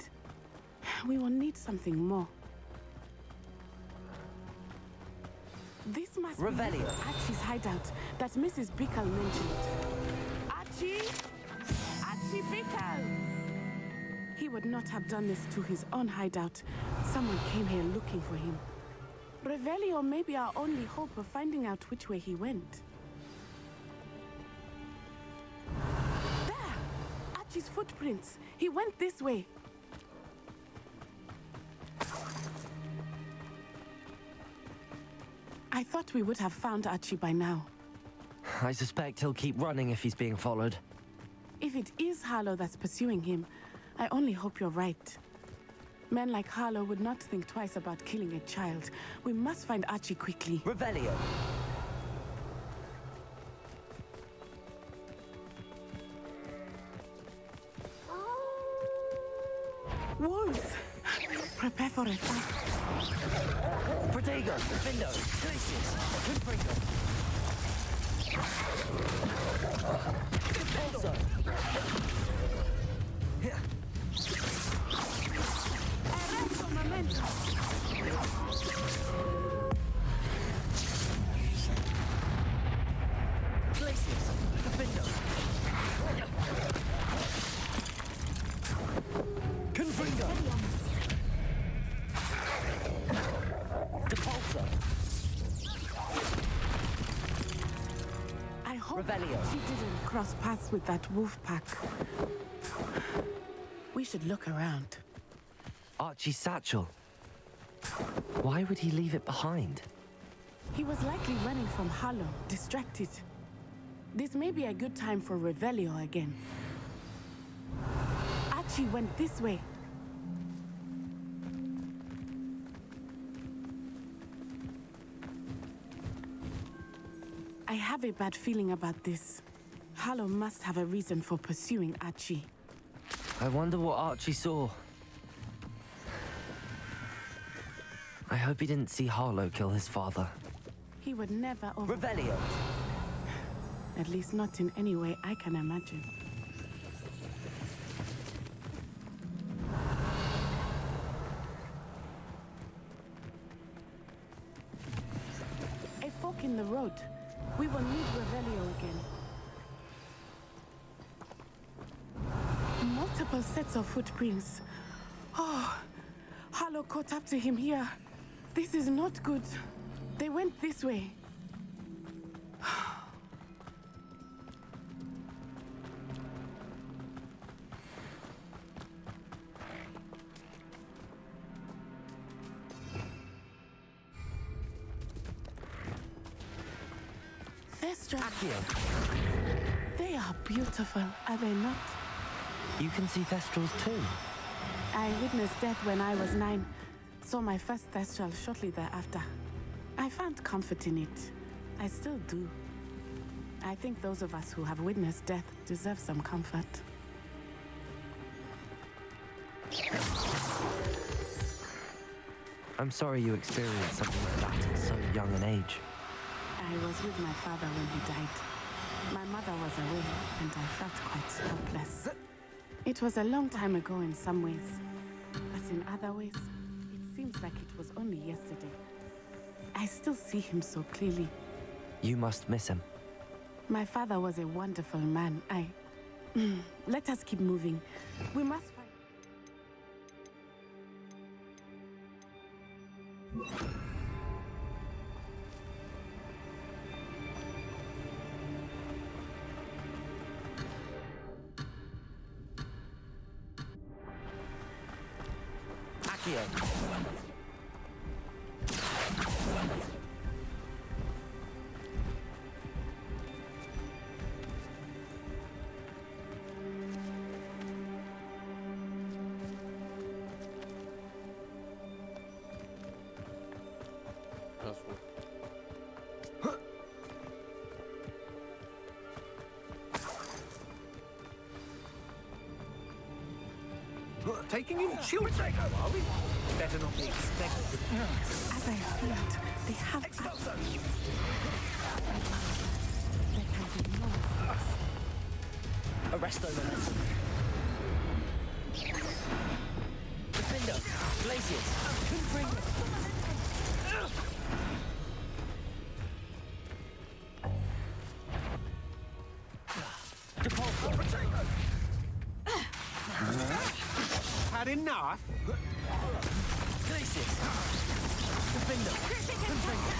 We will need something more. This must Revelio. be Archie's hideout that Mrs. Bickle mentioned. Archie! Archie Bickle! He would not have done this to his own hideout. Someone came here looking for him. Revelio may be our only hope of finding out which way he went. There! Archie's footprints. He went this way. I thought we would have found Archie by now. I suspect he'll keep running if he's being followed. If it is Harlow that's pursuing him, I only hope you're right. Men like Harlow would not think twice about killing a child. We must find Archie quickly. Revelio. Wolves! Prepare for a fight. Protego, Gryffindor, Glacius, Confringo. Also. Arresto momento. Glacius, Gryffindor. Confringo. Depulso. I hope Revelio. she didn't cross paths with that wolf pack. We should look around. Archie's satchel. Why would he leave it behind? He was likely running from Harlow, distracted. This may be a good time for Revelio again. Archie went this way. I have a bad feeling about this. Harlow must have a reason for pursuing Archie. I wonder what Archie saw. I hope he didn't see Harlow kill his father. He would never Revelio. At least not in any way I can imagine. A fork in the road. We will need Revelio again. Multiple sets of footprints. Oh, Harlow caught up to him here. This is not good. They went this way. They are beautiful, are they not? You can see Thestrals too. I witnessed death when I was 9. Saw my first Thestral shortly thereafter. I found comfort in it. I still do. I think those of us who have witnessed death deserve some comfort. I'm sorry you experienced something like that at so young an age. I was with my father when he died. My mother was away, and I felt quite helpless. It was a long time ago in some ways, but in other ways, it seems like it was only yesterday. I still see him so clearly. You must miss him. My father was a wonderful man. Let us keep moving. We must find... taking in children, are we? Better not be expected. As I feared, they have Expulso! There can be no Arresto momentum. Defender, Glaciers, Confringo. Depulso. Had enough? Glaciers. Defender, Confringo.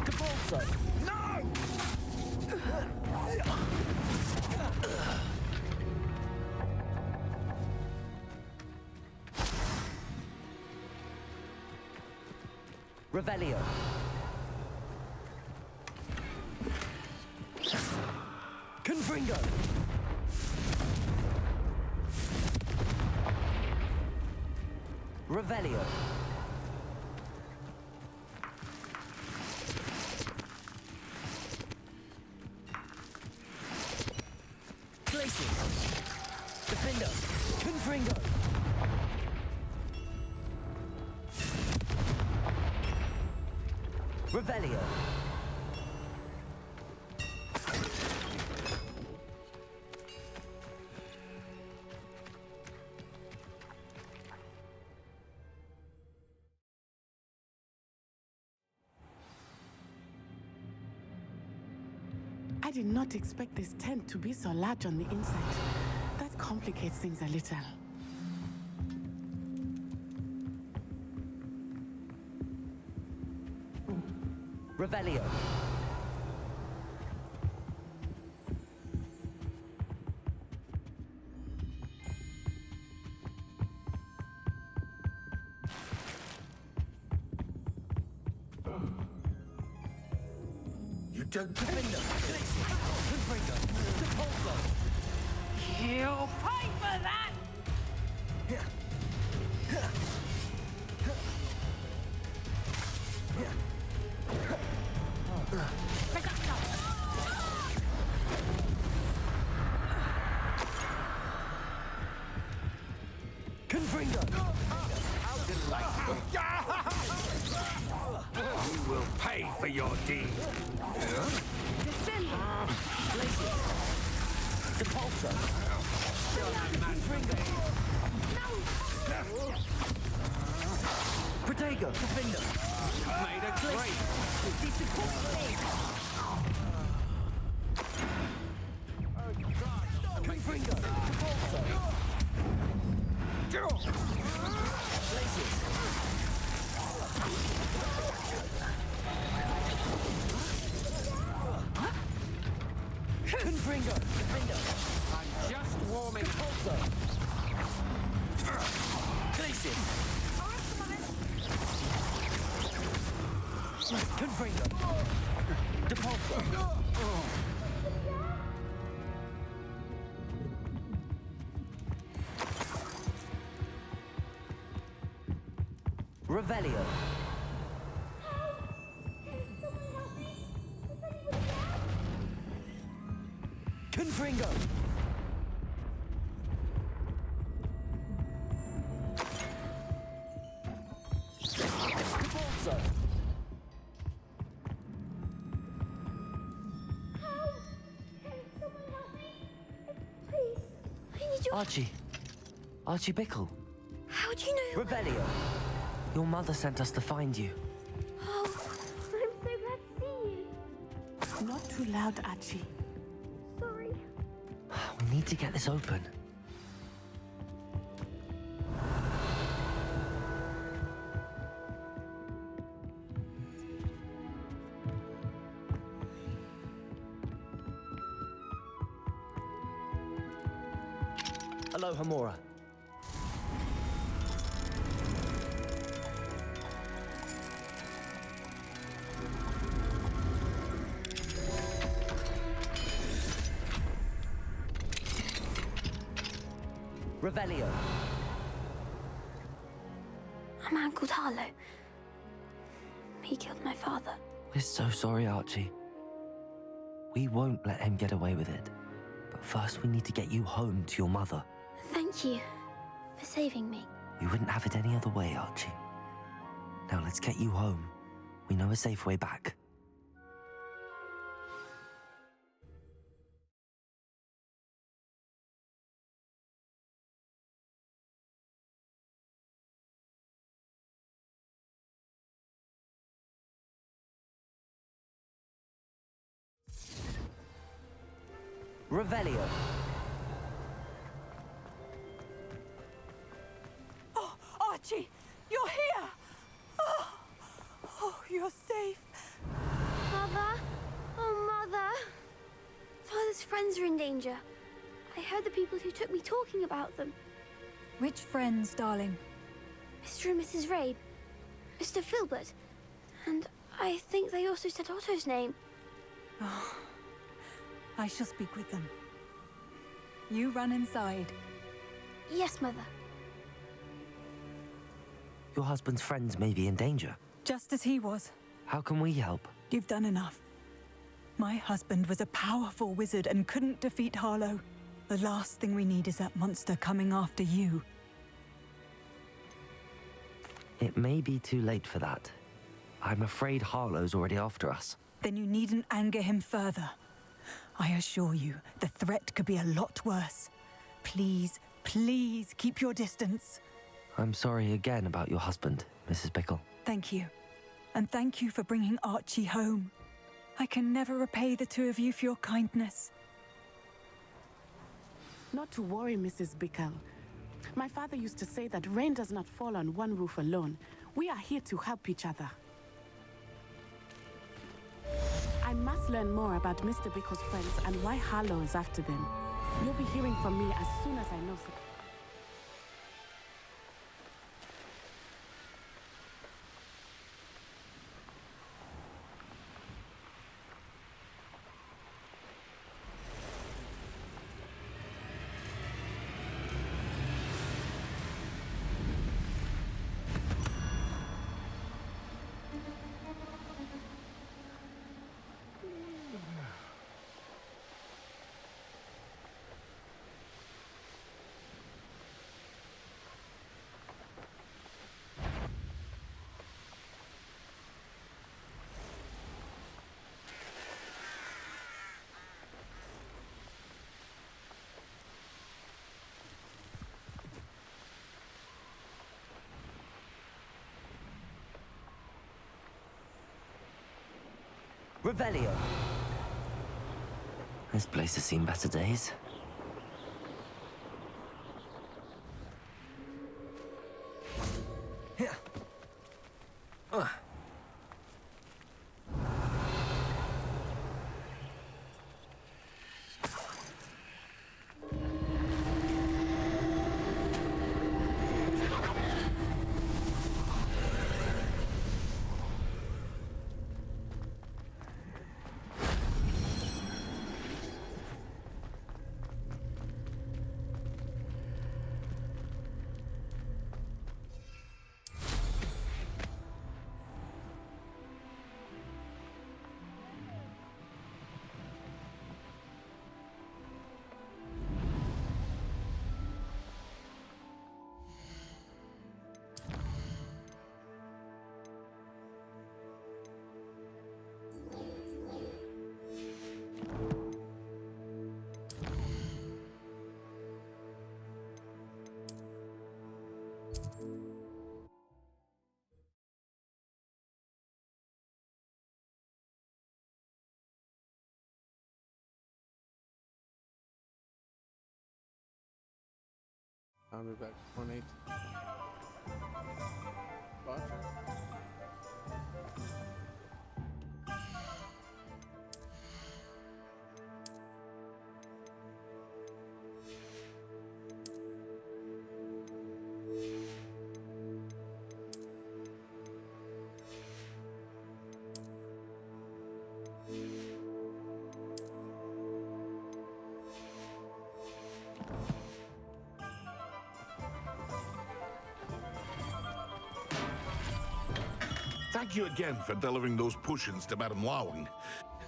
Depulso. No! Revelio. Confringo. Revelio. Glacier. Defender. Confringo. Revelio. I did not expect this tent to be so large on the inside. That complicates things a little. Revelio. You don't Defender. Confringo. Depulso. You'll pay for that! Confringo. How delightful. You will pay for your deed. Glacier. Depulso. Confringo. Protego. Defender. Made a great. Confringo. Depulso. Glaciers. Confringo. Defender. I'm just warming. Depulso. Glaciers. Confringo. Depulso. Revelio. Confringo. Depulso. Archie Bickle. How'd you know? Revelio. Your mother sent us to find you. Oh, I'm so glad to see you. Not too loud, Archie. Sorry. We need to get this open. Hello, Hamora. Revelio. I'm Uncle Harlow. He killed my father. We're so sorry, Archie. We won't let him get away with it. But first, we need to get you home to your mother. Thank you for saving me. We wouldn't have it any other way, Archie. Now let's get you home. We know a safe way back. Revelio. Oh, Archie, you're here! Oh, you're safe. Mother? Oh, Mother. Father's friends are in danger. I heard the people who took me talking about them. Which friends, darling? Mr. and Mrs. Rabe, Mr. Filbert, and I think they also said Otto's name. Oh, I shall speak with them. You run inside. Yes, Mother. Your husband's friends may be in danger. Just as he was. How can we help? You've done enough. My husband was a powerful wizard and couldn't defeat Harlow. The last thing we need is that monster coming after you. It may be too late for that. I'm afraid Harlow's already after us. Then you needn't anger him further. I assure you, the threat could be a lot worse. Please, please keep your distance. I'm sorry again about your husband, Mrs. Bickle. Thank you. And thank you for bringing Archie home. I can never repay the two of you for your kindness. Not to worry, Mrs. Bickle. My father used to say that rain does not fall on one roof alone. We are here to help each other. I must learn more about Mr. Bickle's friends and why Harlow is after them. You'll be hearing from me as soon as I know something. Revelio. This place has seen better days. Yeah. I'll be back 118. Watch. Thank you again for delivering those potions to Madame Lowing.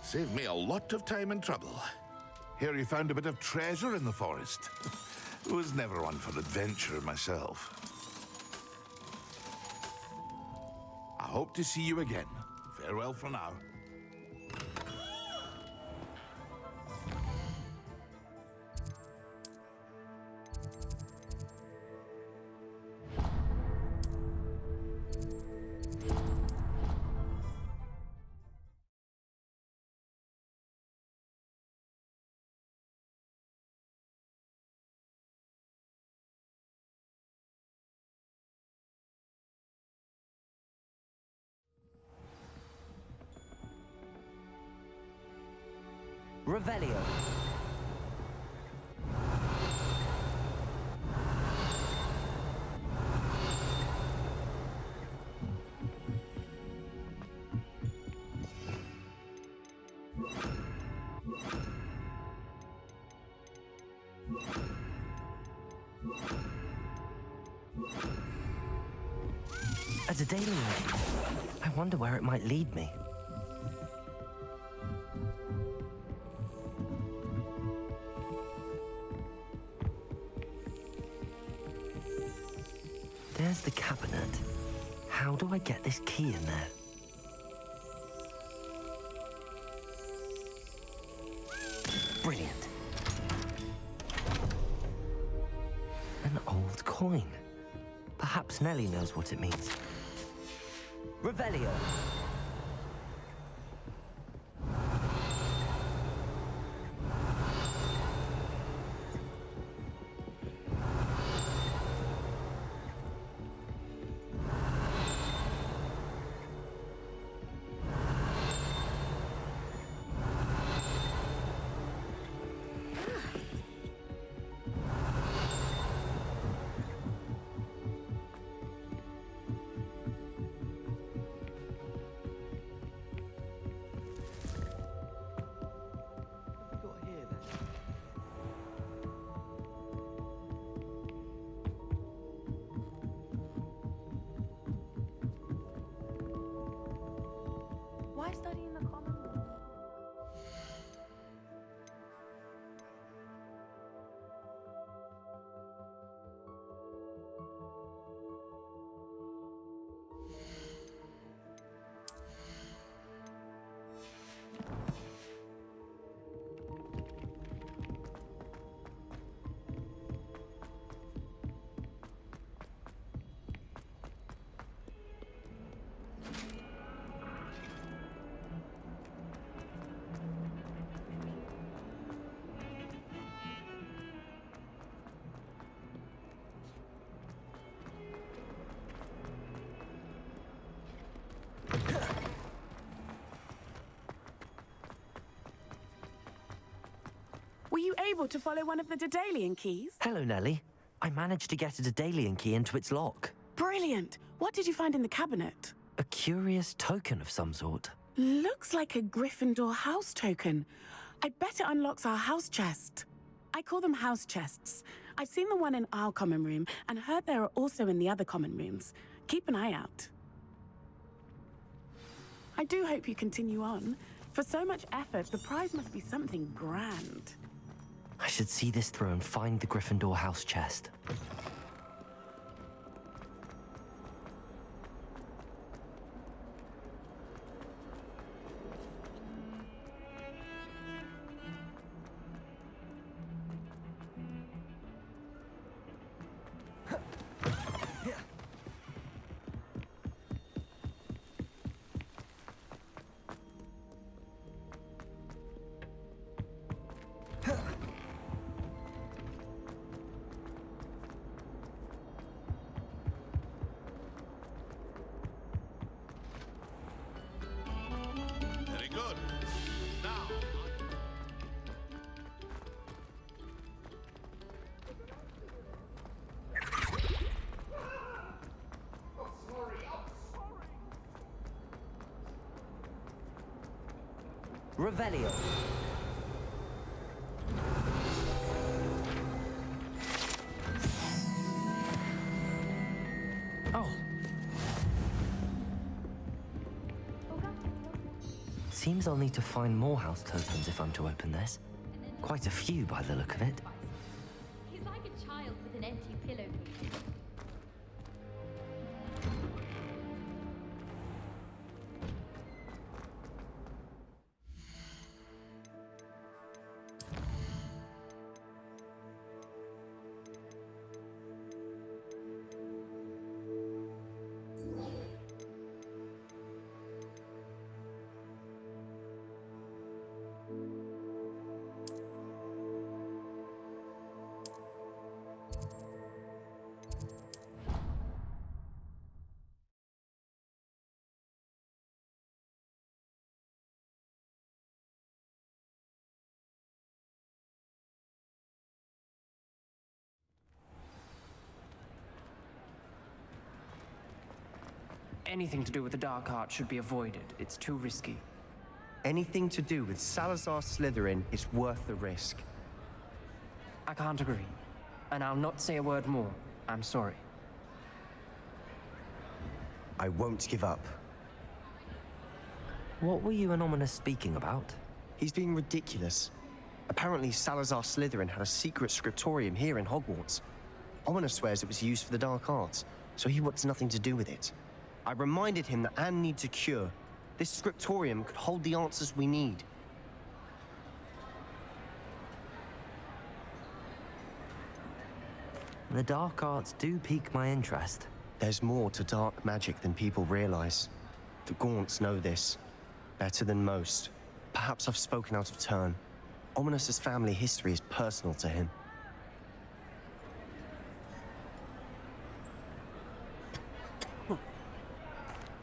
Saved me a lot of time and trouble. Hear you found a bit of treasure in the forest. Was never one for adventure myself. I hope to see you again. Farewell for now. Revelio. A Daedalian. I wonder where it might lead me. There's the cabinet. How do I get this key in there? Brilliant. An old coin. Perhaps Nellie knows what it means. Revelio. Why study in the common room? Were you able to follow one of the Daedalian keys? Hello, Nellie. I managed to get a Daedalian key into its lock. Brilliant! What did you find in the cabinet? A curious token of some sort. Looks like a Gryffindor house token. I bet it unlocks our house chest. I call them house chests. I've seen the one in our common room and heard there are also in the other common rooms. Keep an eye out. I do hope you continue on. For so much effort, the prize must be something grand. I should see this through and find the Gryffindor house chest. Very good. Now. Revelio. Oh. Seems I'll need to find more house tokens if I'm to open this. Quite a few by the look of it. He's like a child. empty pillowcase. Anything to do with the dark art should be avoided. It's too risky. Anything to do with Salazar Slytherin is worth the risk. I can't agree. And I'll not say a word more. I'm sorry. I won't give up. What were you and Ominous speaking about? He's being ridiculous. Apparently Salazar Slytherin had a secret scriptorium here in Hogwarts. Ominous swears it was used for the dark arts, so he wants nothing to do with it. I reminded him that Anne needs a cure. This scriptorium could hold the answers we need. The dark arts do pique my interest. There's more to dark magic than people realize. The Gaunts know this. Better than most. Perhaps I've spoken out of turn. Ominous's family history is personal to him.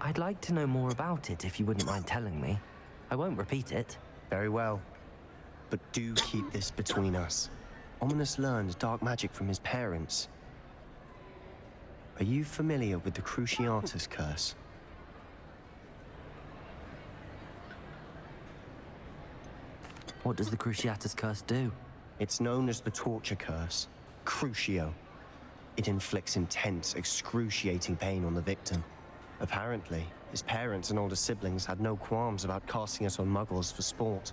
I'd like to know more about it if you wouldn't mind telling me. I won't repeat it. Very well. But do keep this between us. Ominous learned dark magic from his parents. Are you familiar with the Cruciatus curse? What does the Cruciatus curse do? It's known as the torture curse. Crucio. It inflicts intense, excruciating pain on the victim. Apparently, his parents and older siblings had no qualms about casting it on muggles for sport.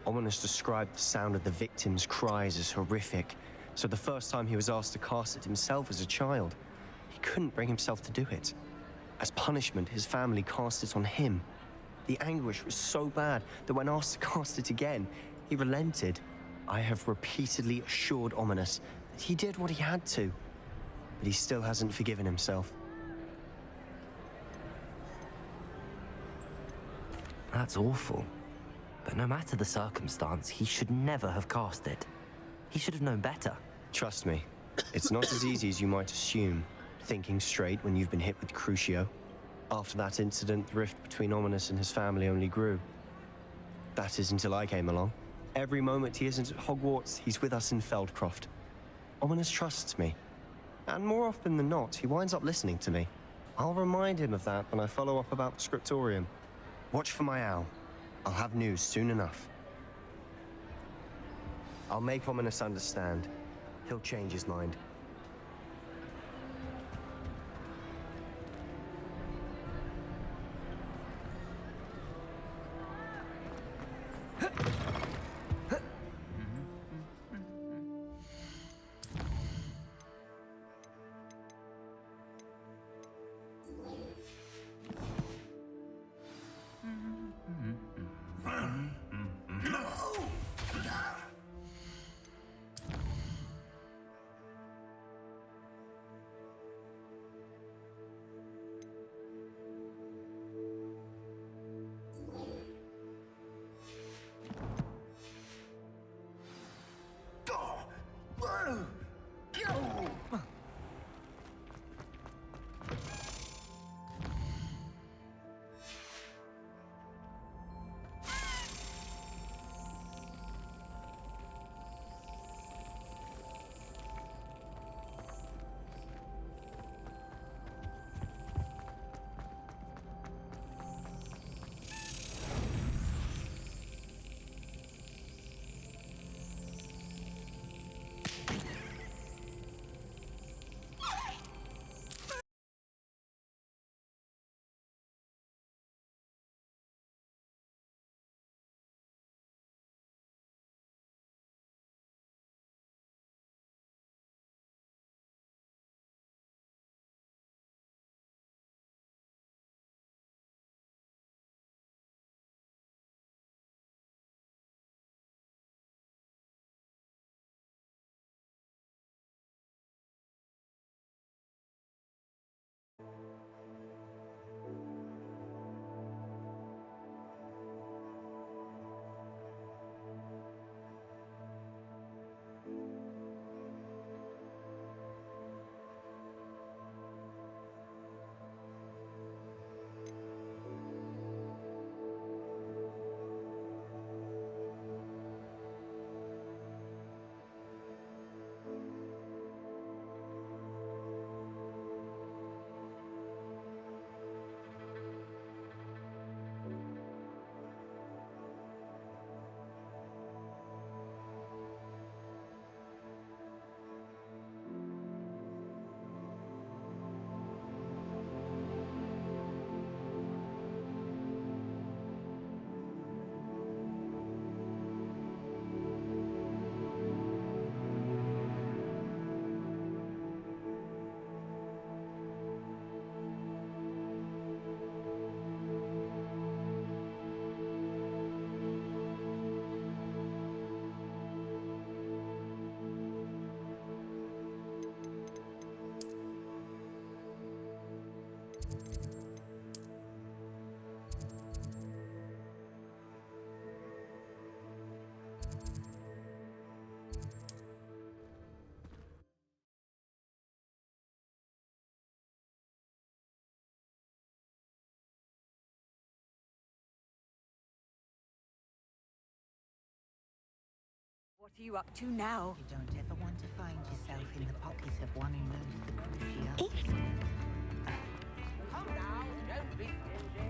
Ominous described the sound of the victim's cries as horrific, so the first time he was asked to cast it himself as a child, he couldn't bring himself to do it. As punishment, his family cast it on him. The anguish was so bad that when asked to cast it again, he relented. I have repeatedly assured Ominous that he did what he had to, but he still hasn't forgiven himself. That's awful. But no matter the circumstance, he should never have cast it. He should have known better. Trust me, it's not as easy as you might assume, thinking straight when you've been hit with Crucio. After that incident, the rift between Ominous and his family only grew. That is until I came along. Every moment he isn't at Hogwarts, he's with us in Feldcroft. Ominous trusts me. And more often than not, he winds up listening to me. I'll remind him of that when I follow up about the Scriptorium. Watch for my owl. I'll have news soon enough. I'll make Ominous understand. He'll change his mind. are you up to now? You don't ever want to find yourself in the pocket of one who knows the crucio. Come now, don't be stingy.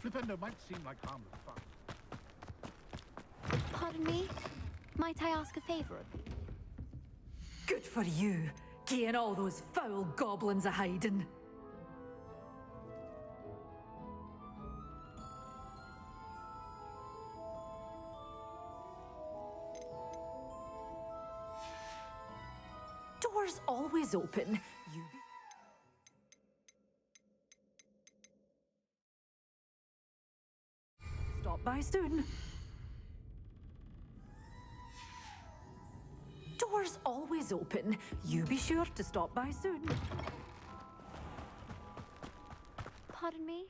Flipendo might seem like harmless fun. Pardon me? Might I ask a favour of you? Good for you, getting all those foul goblins a hiding. Doors always open. You stop by soon. Doors always open. You be sure to stop by soon. Pardon me?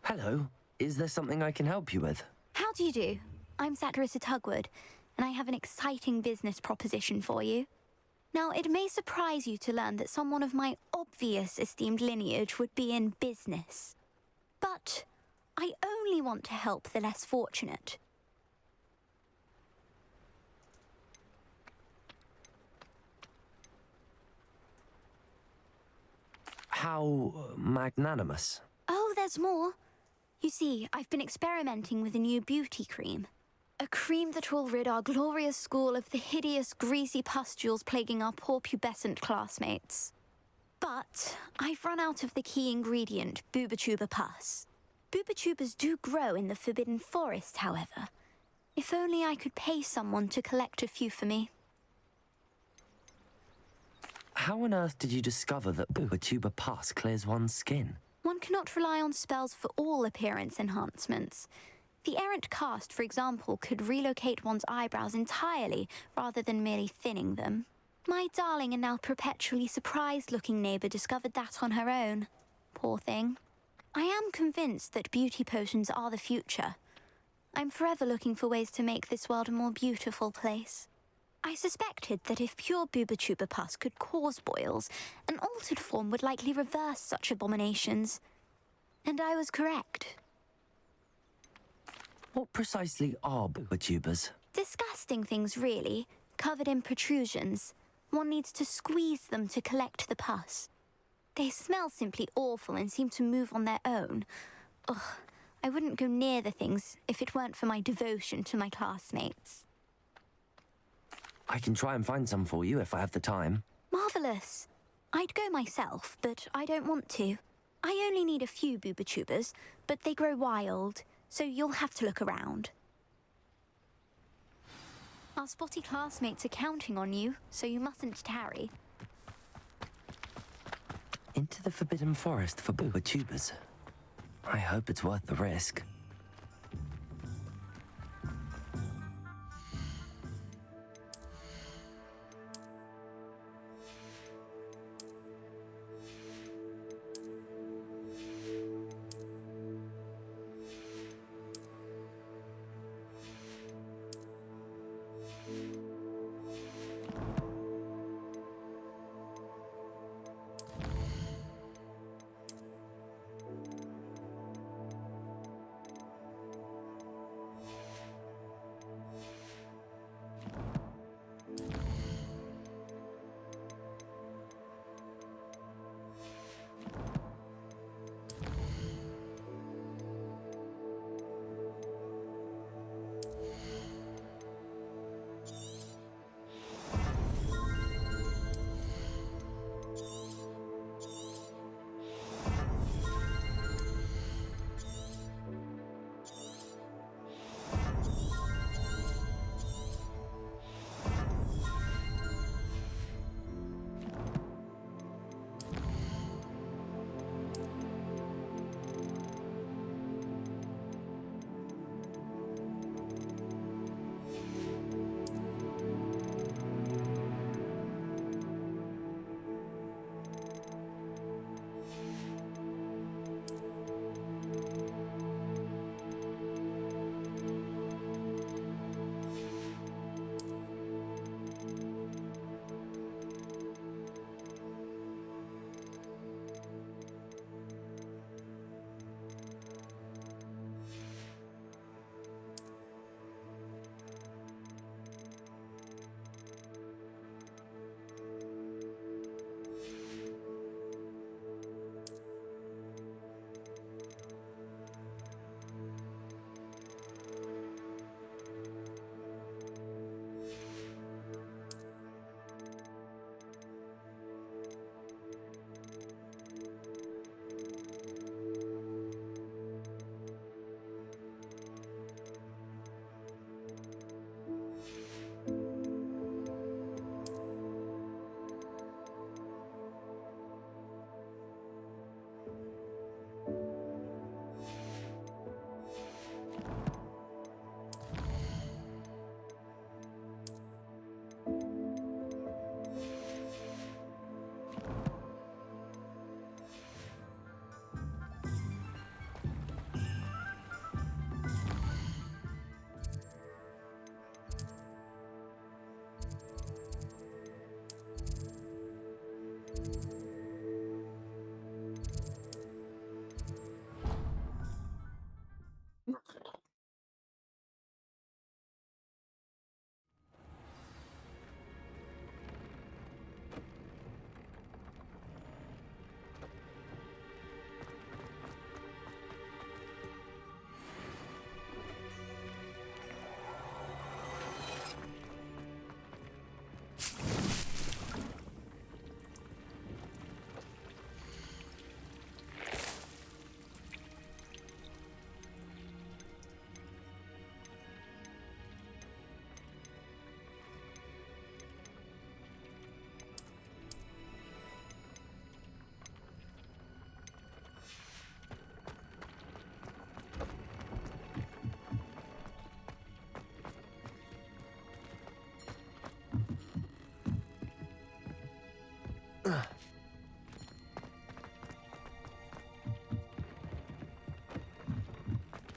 Hello. Is there something I can help you with? How do you do? I'm Sacharissa Tugwood, and I have an exciting business proposition for you. Now, it may surprise you to learn that someone of my obvious esteemed lineage would be in business. But I only want to help the less fortunate. How magnanimous. Oh, there's more. You see, I've been experimenting with a new beauty cream. A cream that will rid our glorious school of the hideous, greasy pustules plaguing our poor pubescent classmates. But I've run out of the key ingredient, Booba-Tuba pus. Booba-Tubas do grow in the Forbidden Forest, however. If only I could pay someone to collect a few for me. How on earth did you discover that Booba-Tuba pus clears one's skin? One cannot rely on spells for all appearance enhancements. The errant cast, for example, could relocate one's eyebrows entirely rather than merely thinning them. My darling and now perpetually surprised-looking neighbour discovered that on her own. Poor thing. I am convinced that beauty potions are the future. I'm forever looking for ways to make this world a more beautiful place. I suspected that if pure Booba-Tuba pus could cause boils, an altered form would likely reverse such abominations. And I was correct. What precisely are Booba-Tubas? Disgusting things, really, covered in protrusions. One needs to squeeze them to collect the pus. They smell simply awful and seem to move on their own. Ugh, I wouldn't go near the things if it weren't for my devotion to my classmates. I can try and find some for you if I have the time. Marvellous. I'd go myself, but I don't want to. I only need a few Booba-Tubas, but they grow wild, so you'll have to look around. Our spotty classmates are counting on you, so you mustn't tarry. to the Forbidden Forest for boober tubers. I hope it's worth the risk.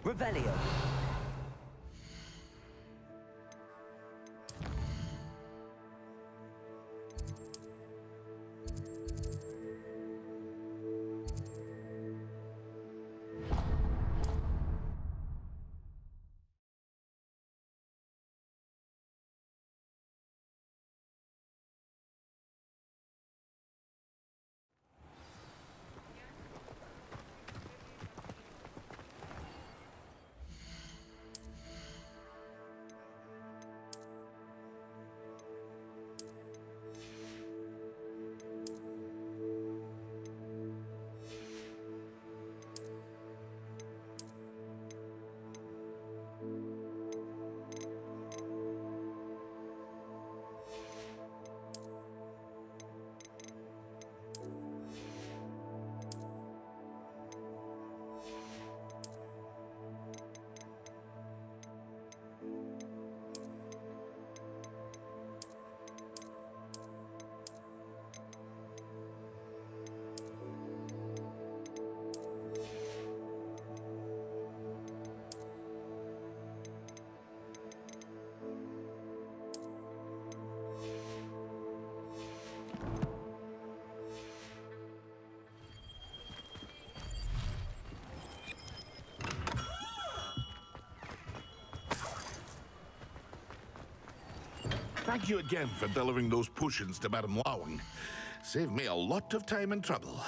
Revelio. Thank you again for delivering those potions to Madame Lowing. Saved me a lot of time and trouble.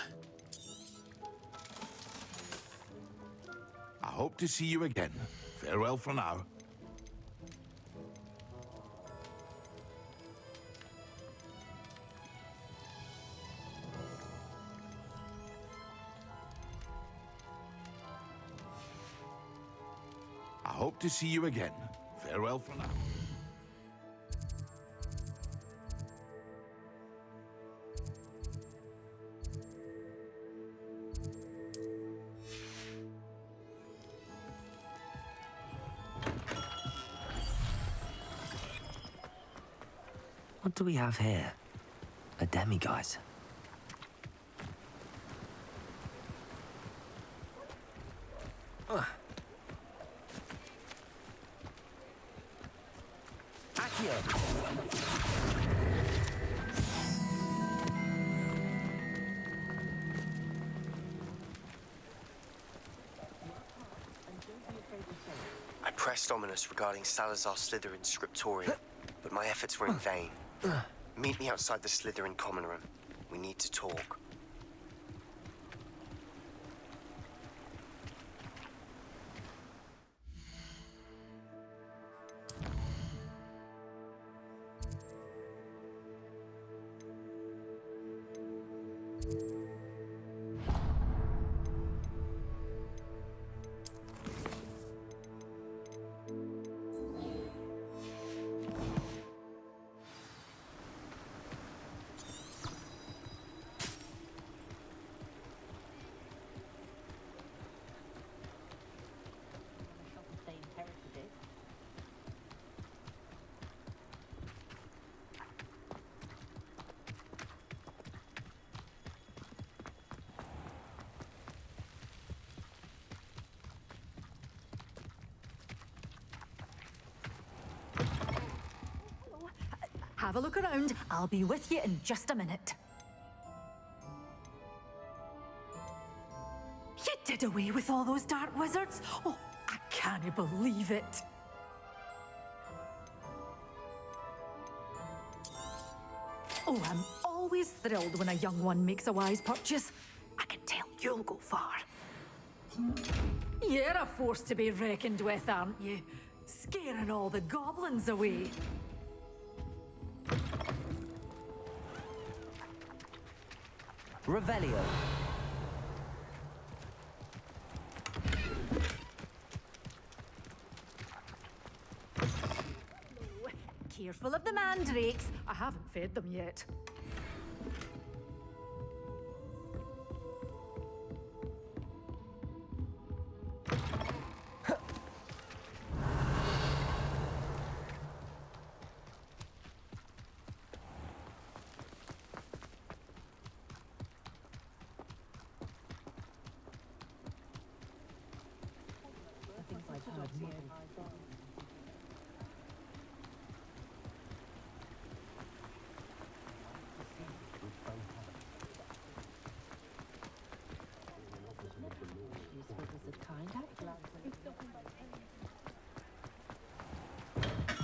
I hope to see you again. Farewell for now. I hope to see you again. Farewell for now. What do we have here? A demiguise. I pressed Ominous regarding Salazar Slytherin's Scriptorum, but my efforts were in vain. Meet me outside the Slytherin common room. We need to talk. Have a look around. I'll be with you in just a minute. You did away with all those dark wizards? Oh, I can't believe it. Oh, I'm always thrilled when a young one makes a wise purchase. I can tell you'll go far. You're a force to be reckoned with, aren't you? Scaring all the goblins away. Revelio. Careful of the mandrakes. I haven't fed them yet.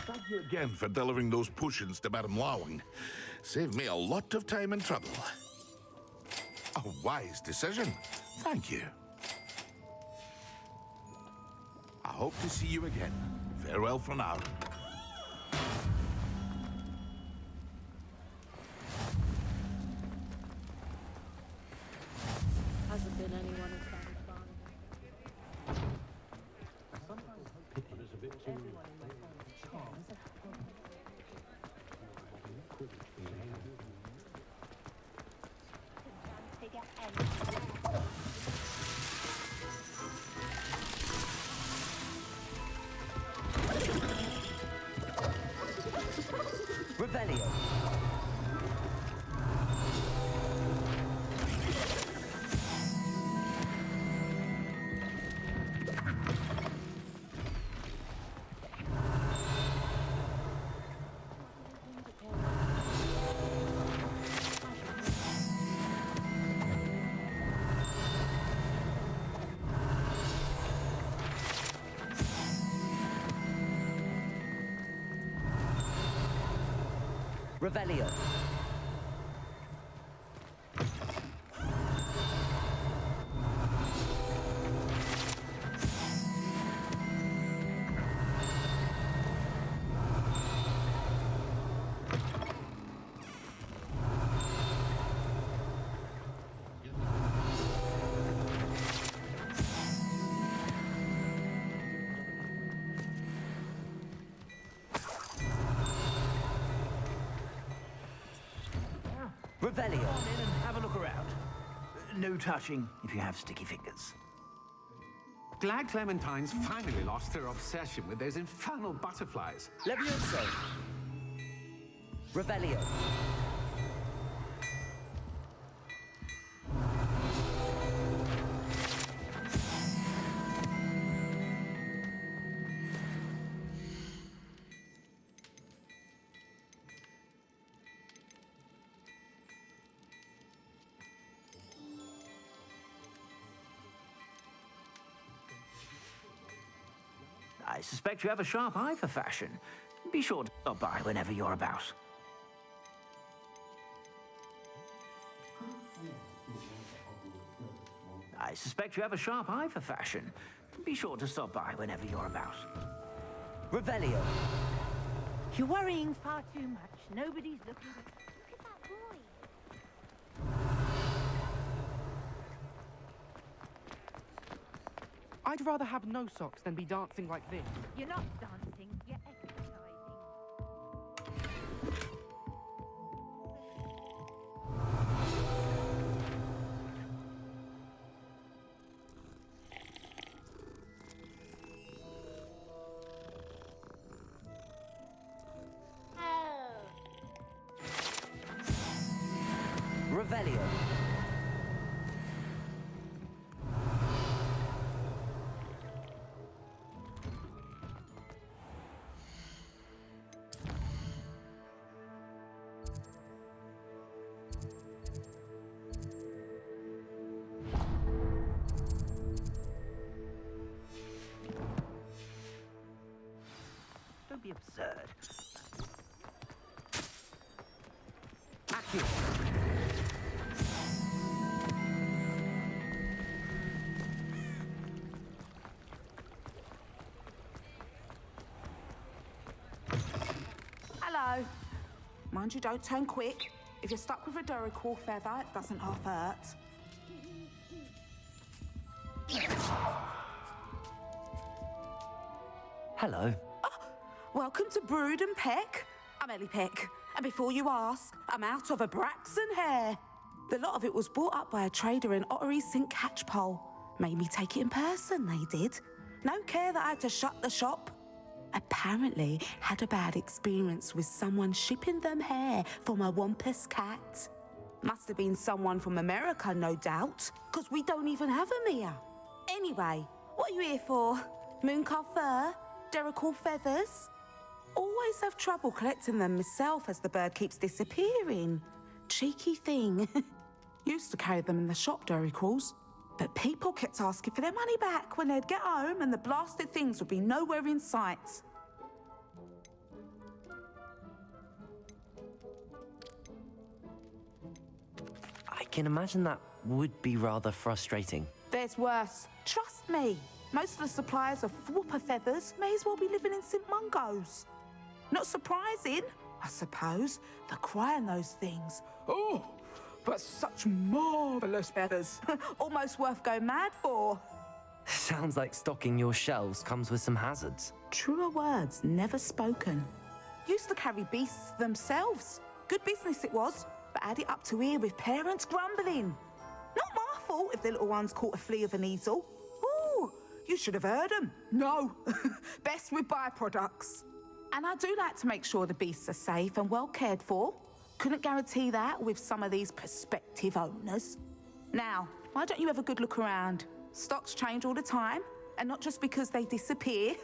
Thank you again for delivering those potions to Madame Lowing. Saved me a lot of time and trouble. A wise decision. Thank you. I hope to see you again. Farewell for now. Hasn't been anyone who's found his father. Sometimes people is a bit too... Everyone in my family charms. Revelio. Revelio. Come on in and have a look around. No touching if you have sticky fingers. Glad Clementine's finally lost her obsession with those infernal butterflies. Levioso. Revelio. I suspect you have a sharp eye for fashion. Be sure to stop by whenever you're about. I suspect you have a sharp eye for fashion. Be sure to stop by whenever you're about. Revelio. You're worrying far too much. Nobody's looking. Look at that boy. I'd rather have no socks than be dancing like this. You're not dancing, you're exercising. Revelio. Don't be absurd. Accio. Hello. Mind you, don't turn quick. If you're stuck with a Duracell feather, it doesn't half hurt. Hello. Welcome to Brood and Peck. I'm Ellie Peck, and before you ask, I'm out of a Braxton hair. The lot of it was bought up by a trader in Ottery St. Catchpole. Made me take it in person, they did. No care that I had to shut the shop. Apparently had a bad experience with someone shipping them hair for my Wampus cat. Must have been someone from America, no doubt, because we don't even have them here. Anyway, what are you here for? Mooncalf fur? Duracell feathers? Always have trouble collecting them myself as the bird keeps disappearing. Cheeky thing. Used to carry them in the shop, Duracalls. But people kept asking for their money back when they'd get home and the blasted things would be nowhere in sight. I can imagine that would be rather frustrating. There's worse. Trust me. Most of the suppliers of whooper feathers may as well be living in St. Mungo's. Not surprising, I suppose. The cry on those things. Oh, but such marvellous feathers. Almost worth going mad for. Sounds like stocking your shelves comes with some hazards. Truer words never spoken. Used to carry beasts themselves. Good business it was, but add it up to here with parents grumbling. Not my fault if the little ones caught a flea of an easel. Ooh, you should have heard them. No, best with byproducts. And I do like to make sure the beasts are safe and well cared for. Couldn't guarantee that with some of these prospective owners. Now, why don't you have a good look around? Stocks change all the time, and not just because they disappear.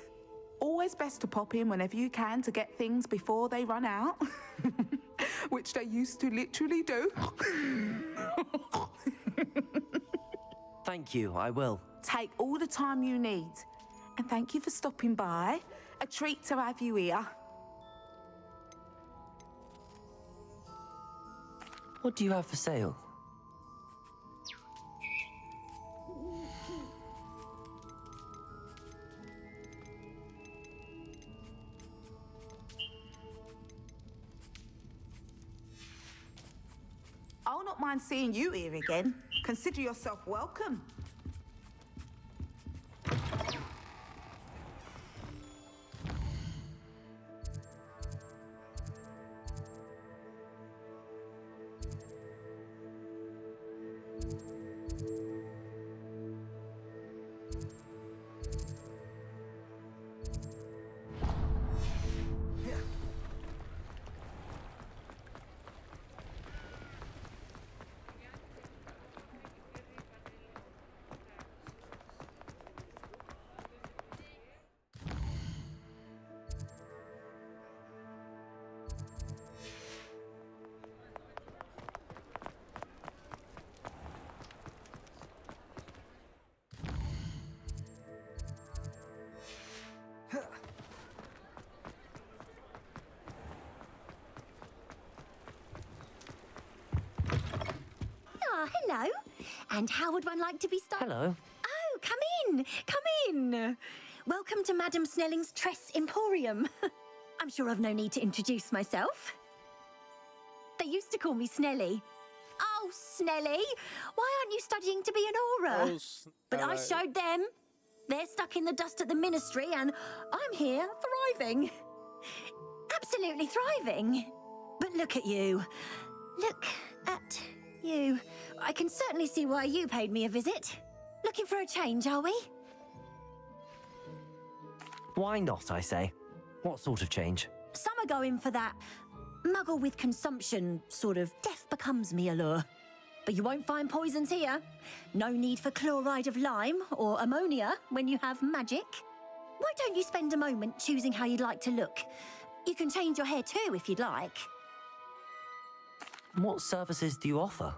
Always best to pop in whenever you can to get things before they run out. Which they used to literally do. Thank you, I will. Take all the time you need. And thank you for stopping by. A treat to have you here. What do you have for sale? I'll not mind seeing you here again. Consider yourself welcome. Hello. And how would one like to be started? Hello. Oh, come in. Come in. Welcome to Madame Snelling's Tress Emporium. I'm sure I've no need to introduce myself. They used to call me Snelly. Oh, Snelly, why aren't you studying to be an aura? Oh, but I showed them. They're stuck in the dust at the ministry and I'm here thriving. Absolutely thriving. But look at you. Look at you. I can certainly see why you paid me a visit. Looking for a change, are we? Why not, I say? What sort of change? Some are going for that muggle with consumption, sort of death becomes me allure. But you won't find poisons here. No need for chloride of lime or ammonia when you have magic. Why don't you spend a moment choosing how you'd like to look? You can change your hair too if you'd like. What services do you offer?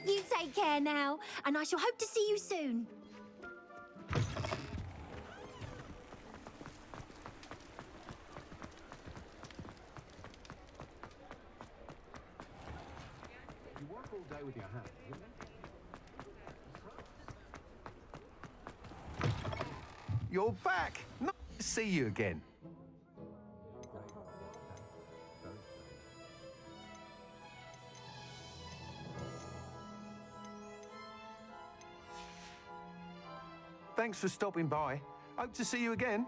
You take care now, and I shall hope to see you soon. You work all day with your hands, didn't you? You're back! Nice to see you again. Thanks for stopping by. Hope to see you again.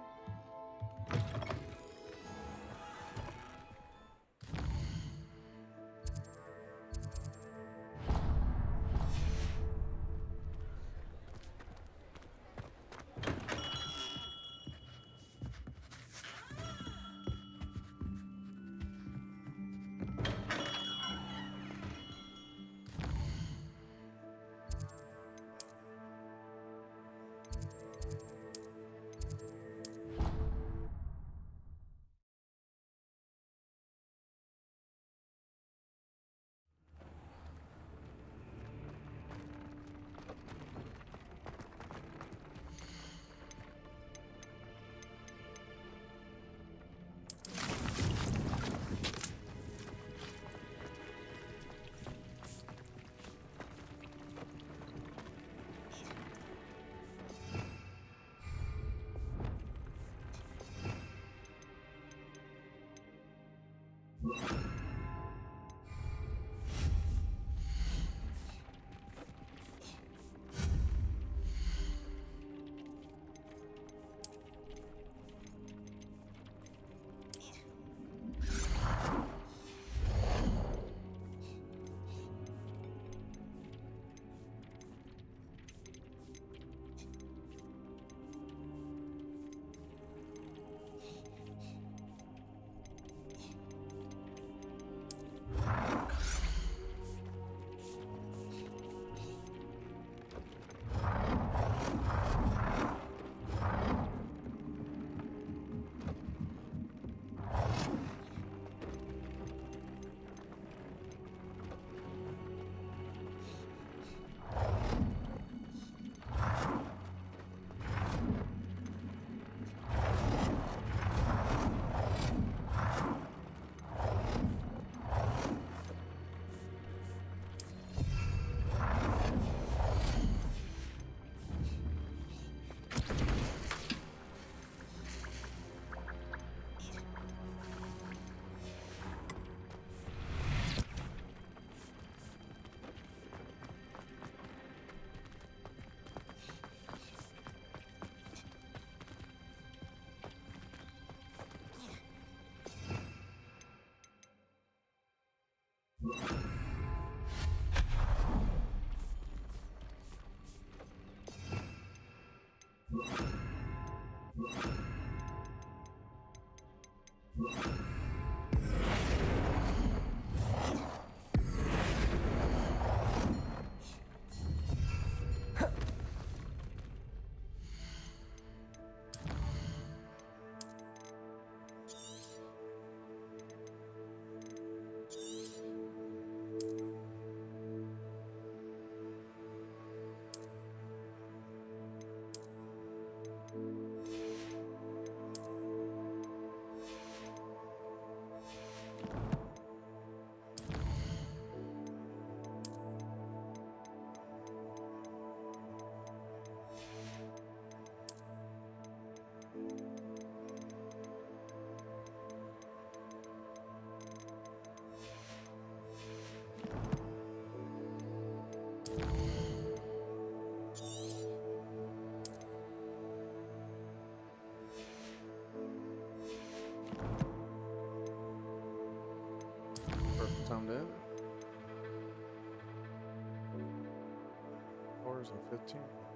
Perfect time to end. 4 and 15.